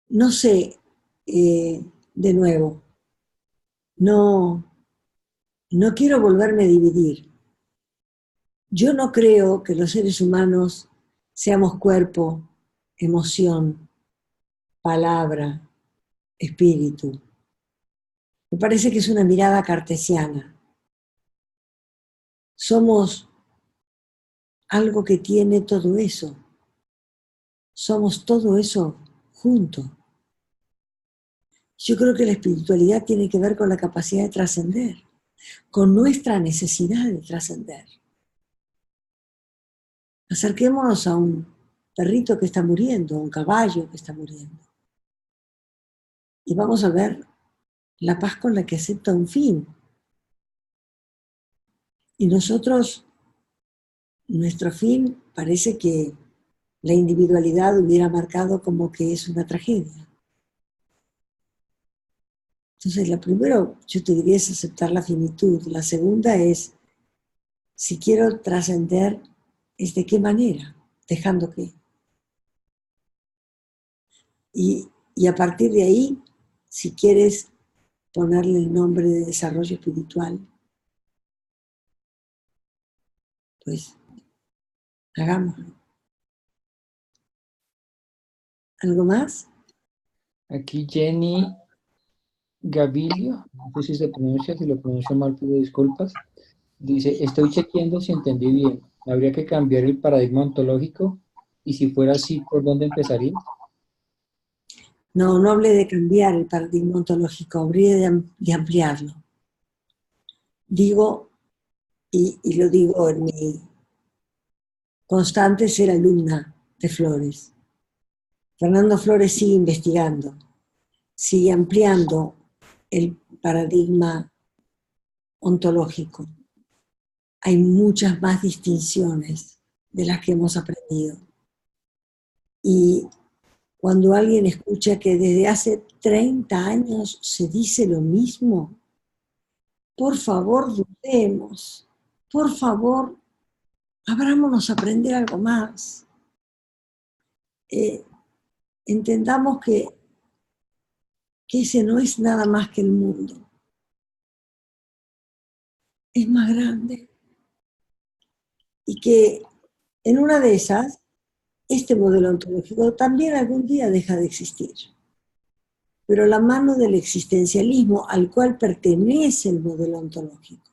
No sé, de nuevo, no quiero volverme a dividir. Yo no creo que los seres humanos seamos cuerpo, emoción, palabra, espíritu. Me parece que es una mirada cartesiana. Somos algo que tiene todo eso. Somos todo eso junto. Yo creo que la espiritualidad tiene que ver con la capacidad de trascender, con nuestra necesidad de trascender. Acerquémonos a un perrito que está muriendo, a un caballo que está muriendo. Y vamos a ver la paz con la que acepta un fin. Y nosotros, nuestro fin parece que la individualidad hubiera marcado como que es una tragedia. Entonces, la primera, yo te diría, es aceptar la finitud. La segunda es, si quiero trascender, ¿es de qué manera? ¿Dejando qué? Y a partir de ahí, si quieres ponerle el nombre de desarrollo espiritual, pues hagámoslo. ¿Algo más? Aquí Jenny Gavilio, no sé si se pronuncia, si lo pronuncio mal, pido disculpas. Dice, estoy chequeando si entendí bien. ¿Habría que cambiar el paradigma ontológico? Y si fuera así, ¿por dónde empezaría? No hablé de cambiar el paradigma ontológico, hablé de ampliarlo. Digo, y lo digo en mi constante ser alumna de Flores. Fernando Flores sigue investigando, sigue ampliando el paradigma ontológico. Hay muchas más distinciones de las que hemos aprendido. Y cuando alguien escucha que desde hace 30 años se dice lo mismo, por favor dudemos, por favor abrámonos a aprender algo más. Entendamos que ese no es nada más que el mundo. Es más grande. Y que en una de esas, este modelo ontológico también algún día deja de existir. Pero la mano del existencialismo al cual pertenece el modelo ontológico.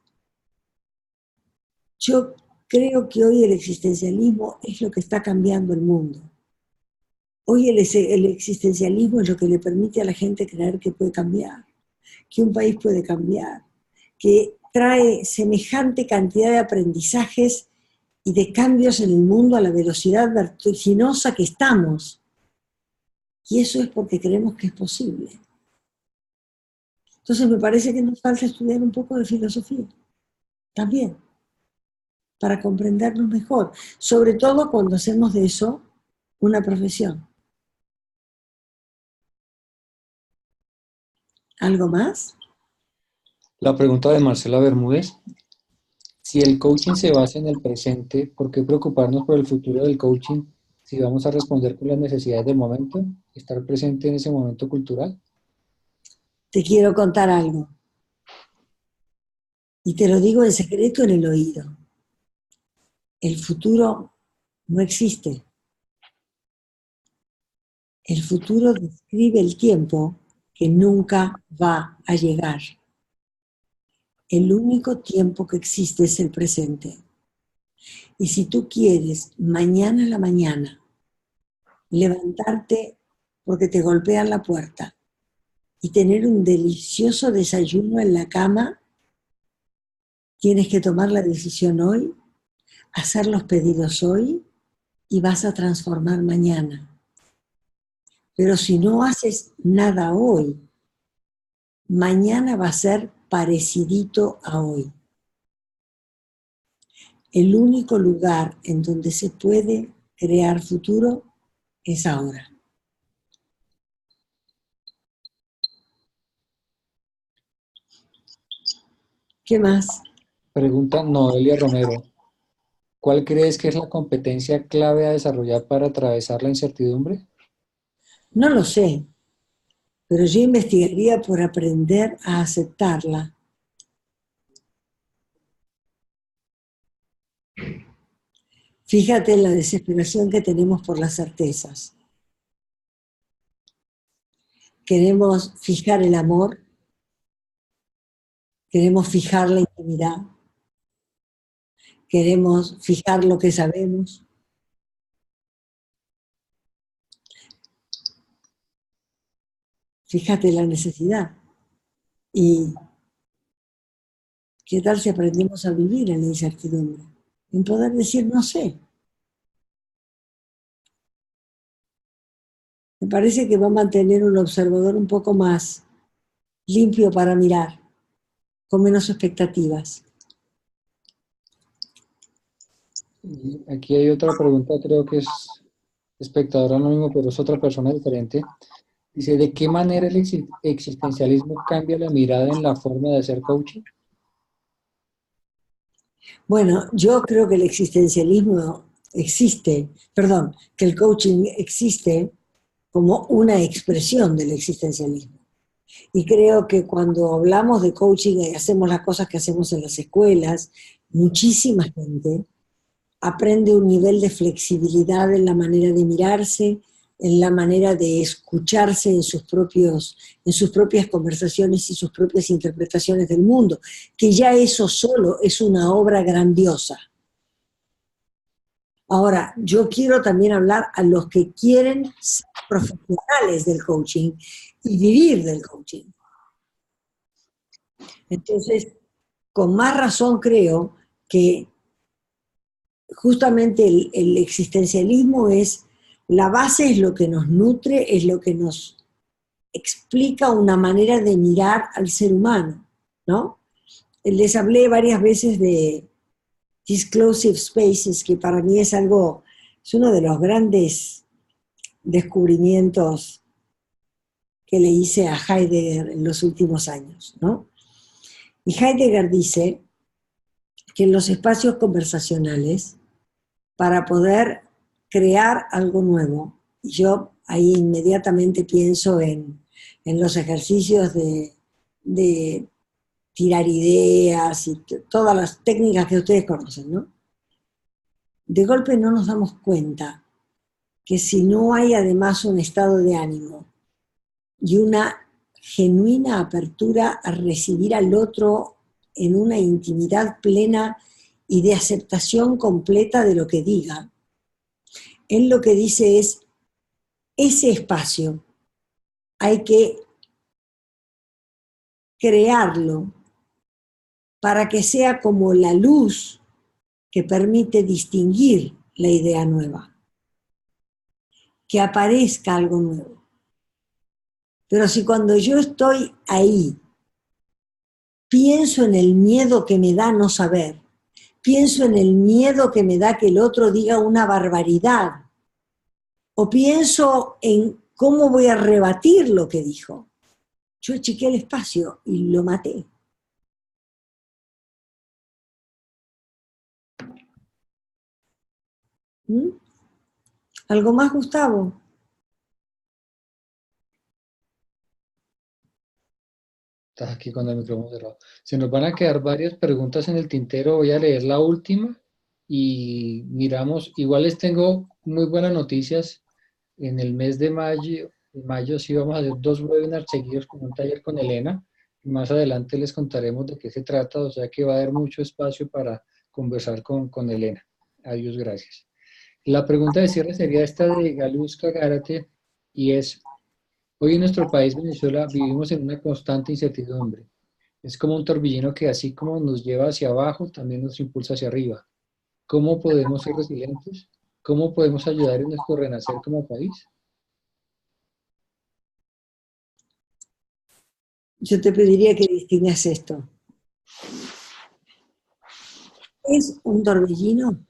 Yo creo que hoy el existencialismo es lo que está cambiando el mundo. Hoy el existencialismo es lo que le permite a la gente creer que puede cambiar, que un país puede cambiar, que trae semejante cantidad de aprendizajes y de cambios en el mundo a la velocidad vertiginosa que estamos. Y eso es porque creemos que es posible. Entonces me parece que nos falta estudiar un poco de filosofía, también, para comprendernos mejor, sobre todo cuando hacemos de eso una profesión. ¿Algo más? La pregunta de Marcela Bermúdez: si el coaching se basa en el presente, ¿por qué preocuparnos por el futuro del coaching si vamos a responder con las necesidades del momento? ¿Estar presente en ese momento cultural? Te quiero contar algo. Y te lo digo en secreto en el oído. El futuro no existe. El futuro describe el tiempo que nunca va a llegar. El único tiempo que existe es el presente. Y si tú quieres mañana a la mañana levantarte porque te golpean la puerta y tener un delicioso desayuno en la cama, tienes que tomar la decisión hoy, hacer los pedidos hoy y vas a transformar mañana. Pero si no haces nada hoy, mañana va a ser parecidito a hoy. El único lugar en donde se puede crear futuro es ahora. ¿Qué más? Pregunta Noelia Romero: ¿cuál crees que es la competencia clave a desarrollar para atravesar la incertidumbre? No lo sé, pero yo investigaría por aprender a aceptarla. Fíjate en la desesperación que tenemos por las certezas. Queremos fijar el amor, queremos fijar la intimidad, queremos fijar lo que sabemos. Fíjate la necesidad. ¿Y qué tal si aprendemos a vivir en la incertidumbre? En poder decir no sé. Me parece que va a mantener un observador un poco más limpio para mirar, con menos expectativas. Y aquí hay otra pregunta, creo que es espectador anónimo, pero es otra persona diferente. Dice: ¿de qué manera el existencialismo cambia la mirada en la forma de hacer coaching? Bueno, yo creo que el existencialismo existe, perdón, que el coaching existe como una expresión del existencialismo. Y creo que cuando hablamos de coaching y hacemos las cosas que hacemos en las escuelas, muchísima gente aprende un nivel de flexibilidad en la manera de mirarse, en la manera de escucharse en sus propias conversaciones y sus propias interpretaciones del mundo, que ya eso solo es una obra grandiosa. Ahora, yo quiero también hablar a los que quieren ser profesionales del coaching y vivir del coaching. Entonces, con más razón creo que justamente el existencialismo es, la base es lo que nos nutre, es lo que nos explica una manera de mirar al ser humano, ¿no? Les hablé varias veces de disclosive spaces, que para mí es uno de los grandes descubrimientos que le hice a Heidegger en los últimos años, ¿no? Y Heidegger dice que en los espacios conversacionales, para poder crear algo nuevo, y yo ahí inmediatamente pienso en los ejercicios de tirar ideas y todas las técnicas que ustedes conocen, ¿no? De golpe no nos damos cuenta que si no hay además un estado de ánimo y una genuina apertura a recibir al otro en una intimidad plena y de aceptación completa de lo que diga, él lo que dice es, ese espacio hay que crearlo para que sea como la luz que permite distinguir la idea nueva, que aparezca algo nuevo. Pero si cuando yo estoy ahí, pienso en el miedo que me da no saber, pienso en el miedo que me da que el otro diga una barbaridad, o pienso en cómo voy a rebatir lo que dijo, yo achiqué el espacio y lo maté. ¿Mm? ¿Algo más, Gustavo? Estás aquí con el micrófono cerrado. Se nos van a quedar varias preguntas en el tintero. Voy a leer la última y miramos. Igual les tengo muy buenas noticias. En el mes de mayo sí vamos a hacer 2 webinars seguidos con un taller con Elena. Más adelante les contaremos de qué se trata, o sea que va a haber mucho espacio para conversar con Elena. Adiós, gracias. La pregunta de cierre sería esta de Galuska Gárate y es: hoy en nuestro país, Venezuela, vivimos en una constante incertidumbre. Es como un torbellino que así como nos lleva hacia abajo, también nos impulsa hacia arriba. ¿Cómo podemos ser resilientes? ¿Cómo podemos ayudar en nuestro renacer como país? Yo te pediría que distingas esto. ¿Es un torbellino?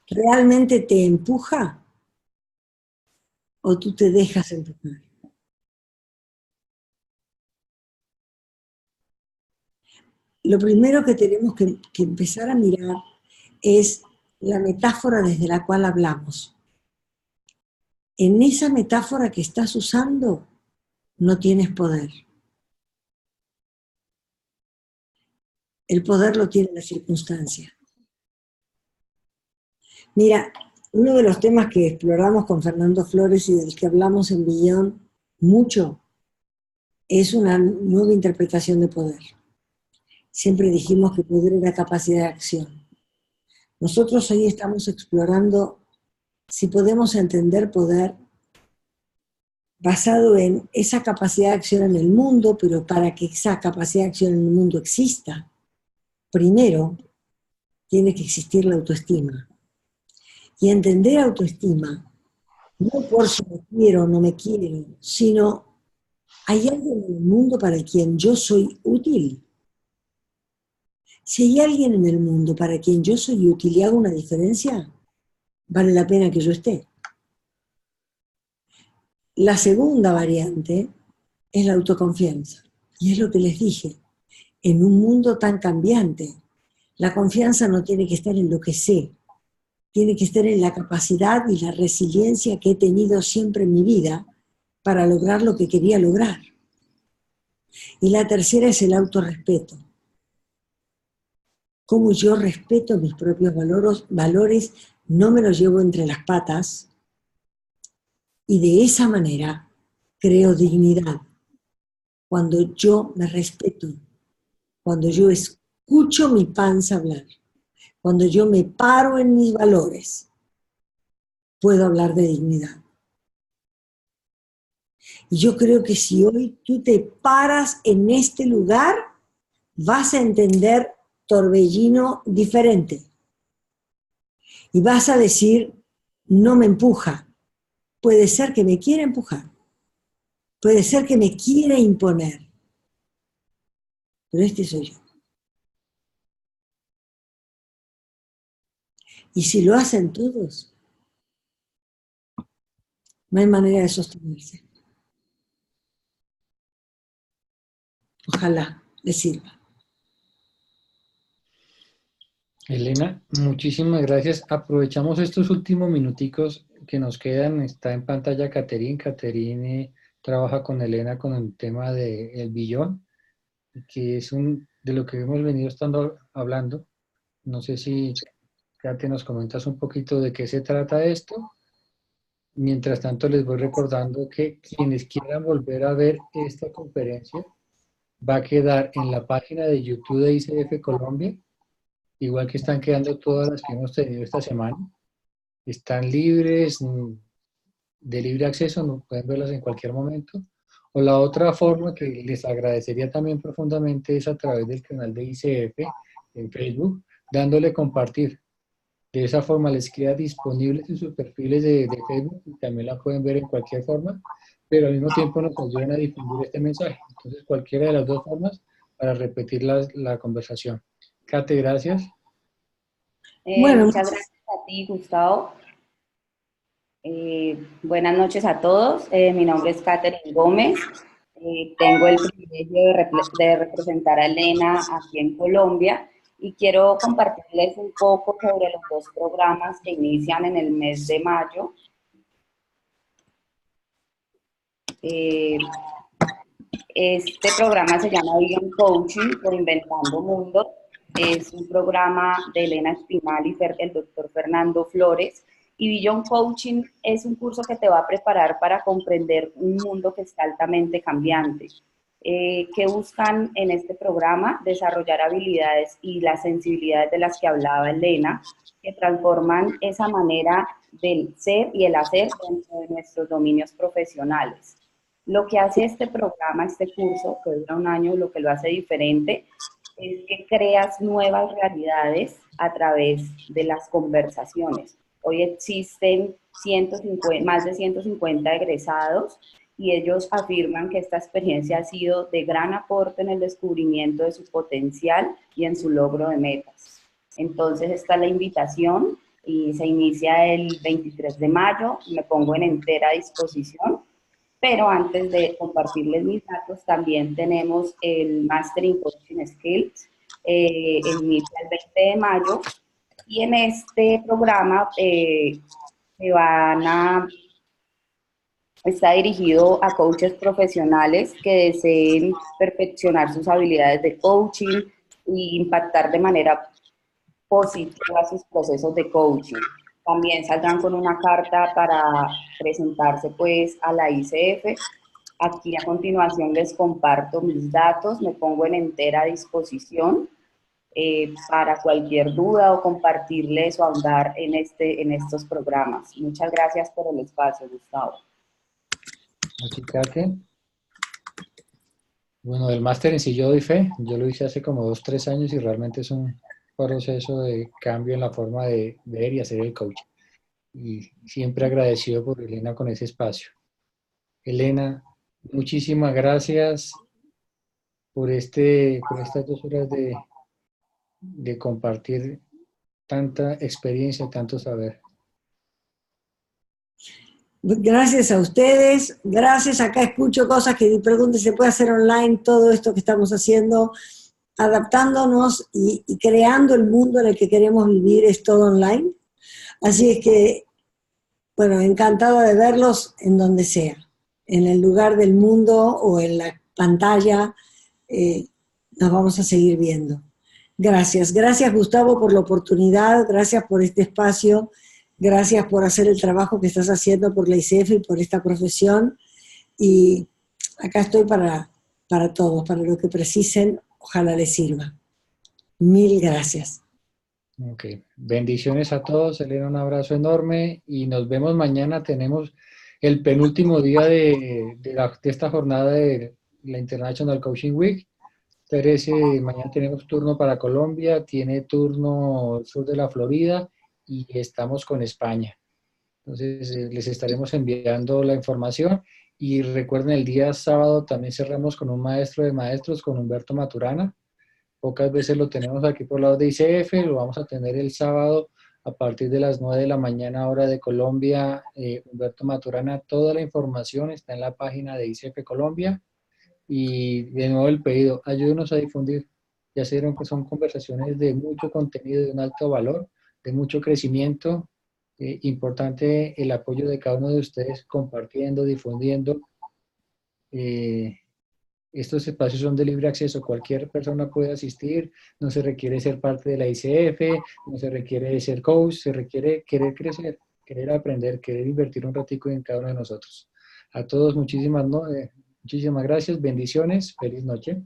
¿Realmente te empuja o tú te dejas empujar? Lo primero que tenemos que empezar a mirar es la metáfora desde la cual hablamos. En esa metáfora que estás usando, no tienes poder. El poder lo tiene la circunstancia. Mira, uno de los temas que exploramos con Fernando Flores y del que hablamos en Beyond mucho es una nueva interpretación de poder. Siempre dijimos que poder era capacidad de acción. Nosotros hoy estamos explorando si podemos entender poder basado en esa capacidad de acción en el mundo, pero para que esa capacidad de acción en el mundo exista, primero tiene que existir la autoestima. Y entender autoestima, no por si me quiero o no me quiero, sino ¿hay alguien en el mundo para quien yo soy útil? Si hay alguien en el mundo para quien yo soy útil y hago una diferencia, vale la pena que yo esté. La segunda variante es la autoconfianza. Y es lo que les dije. En un mundo tan cambiante, la confianza no tiene que estar en lo que sé, tiene que estar en la capacidad y la resiliencia que he tenido siempre en mi vida para lograr lo que quería lograr. Y la tercera es el autorrespeto. Cómo yo respeto mis propios valores, no me los llevo entre las patas y de esa manera creo dignidad. Cuando yo me respeto, cuando yo escucho mi panza hablar, cuando yo me paro en mis valores, puedo hablar de dignidad. Y yo creo que si hoy tú te paras en este lugar, vas a entender torbellino diferente. Y vas a decir, no me empuja. Puede ser que me quiera empujar. Puede ser que me quiera imponer. Pero este soy yo. Y si lo hacen todos, no hay manera de sostenerse. Ojalá les sirva. Elena, muchísimas gracias. Aprovechamos estos últimos minuticos que nos quedan. Está en pantalla Caterine. Caterine trabaja con Elena con el tema del billón, que es de lo que hemos venido estando hablando. No sé si ya te nos comentas un poquito de qué se trata esto. Mientras tanto, les voy recordando que quienes quieran volver a ver esta conferencia va a quedar en la página de YouTube de ICF Colombia, igual que están quedando todas las que hemos tenido esta semana. Están libres, de libre acceso, no pueden verlas en cualquier momento. O la otra forma que les agradecería también profundamente es a través del canal de ICF en Facebook, dándole compartir. De esa forma les queda disponibles en sus perfiles de Facebook y también la pueden ver en cualquier forma, pero al mismo tiempo nos ayudan a difundir este mensaje. Entonces, cualquiera de las dos formas para repetir la conversación. Kate, gracias. Bueno, Muchas gracias a ti, Gustavo. Buenas noches a todos. Mi nombre es Catherine Gómez. Tengo el privilegio de representar a Elena aquí en Colombia y quiero compartirles un poco sobre los dos programas que inician en el mes de mayo. Este programa se llama Vision Coaching por Inventando Mundos. Es un programa de Elena Espinal y el doctor Fernando Flores. Y Vision Coaching es un curso que te va a preparar para comprender un mundo que está altamente cambiante. ¿Qué buscan en este programa? Desarrollar habilidades y las sensibilidades de las que hablaba Elena, que transforman esa manera del ser y el hacer dentro de nuestros dominios profesionales. Lo que hace este programa, este curso, que dura un año, lo que lo hace diferente, es que creas nuevas realidades a través de las conversaciones. Hoy existen más de 150 egresados y ellos afirman que esta experiencia ha sido de gran aporte en el descubrimiento de su potencial y en su logro de metas. Entonces, esta es la invitación y se inicia el 23 de mayo. Me pongo en entera disposición. Pero antes de compartirles mis datos, también tenemos el Master in Coaching Skills, inicia el 20 de mayo, y en este programa está dirigido a coaches profesionales que deseen perfeccionar sus habilidades de coaching e impactar de manera positiva sus procesos de coaching. También saldrán con una carta para presentarse pues a la ICF. Aquí a continuación les comparto mis datos, me pongo en entera disposición para cualquier duda o compartirles o ahondar en estos programas. Muchas gracias por el espacio, Gustavo. Así, Kate. Bueno, el máster en sí yo doy fe. Yo lo hice hace como 2, 3 años y realmente es un proceso de cambio en la forma de ver y hacer el coaching. Y siempre agradecido por Elena con ese espacio. Elena, muchísimas gracias por estas 2 horas de compartir tanta experiencia, tanto saber. gracias a ustedes, gracias, acá escucho cosas que pregunten, se puede hacer online, todo esto que estamos haciendo, adaptándonos y creando el mundo en el que queremos vivir, es todo online. Así es que, bueno, encantada de verlos en donde sea, en el lugar del mundo o en la pantalla, nos vamos a seguir viendo. Gracias, gracias Gustavo por la oportunidad, gracias por este espacio, gracias por hacer el trabajo que estás haciendo por la ICF y por esta profesión. Y acá estoy para todos, para lo que precisen, ojalá les sirva. Mil gracias. Ok, bendiciones a todos, Elena, un abrazo enorme y nos vemos mañana. Tenemos el penúltimo día de esta jornada de la International Coaching Week. Mañana tenemos turno para Colombia, tiene turno sur de la Florida y estamos con España. Entonces les estaremos enviando la información y recuerden el día sábado también cerramos con un maestro de maestros, con Humberto Maturana. Pocas veces lo tenemos aquí por lado de ICF, lo vamos a tener el sábado a partir de las 9 de la mañana, hora de Colombia. Humberto Maturana, toda la información está en la página de ICF Colombia. Y de nuevo el pedido, ayúdenos a difundir. Ya se vieron que son conversaciones de mucho contenido, de un alto valor, de mucho crecimiento. Importante el apoyo de cada uno de ustedes compartiendo, difundiendo. Estos espacios son de libre acceso, cualquier persona puede asistir, no se requiere ser parte de la ICF, no se requiere ser coach, se requiere querer crecer, querer aprender, querer invertir un ratico en cada uno de nosotros. A todos muchísimas gracias, bendiciones, feliz noche.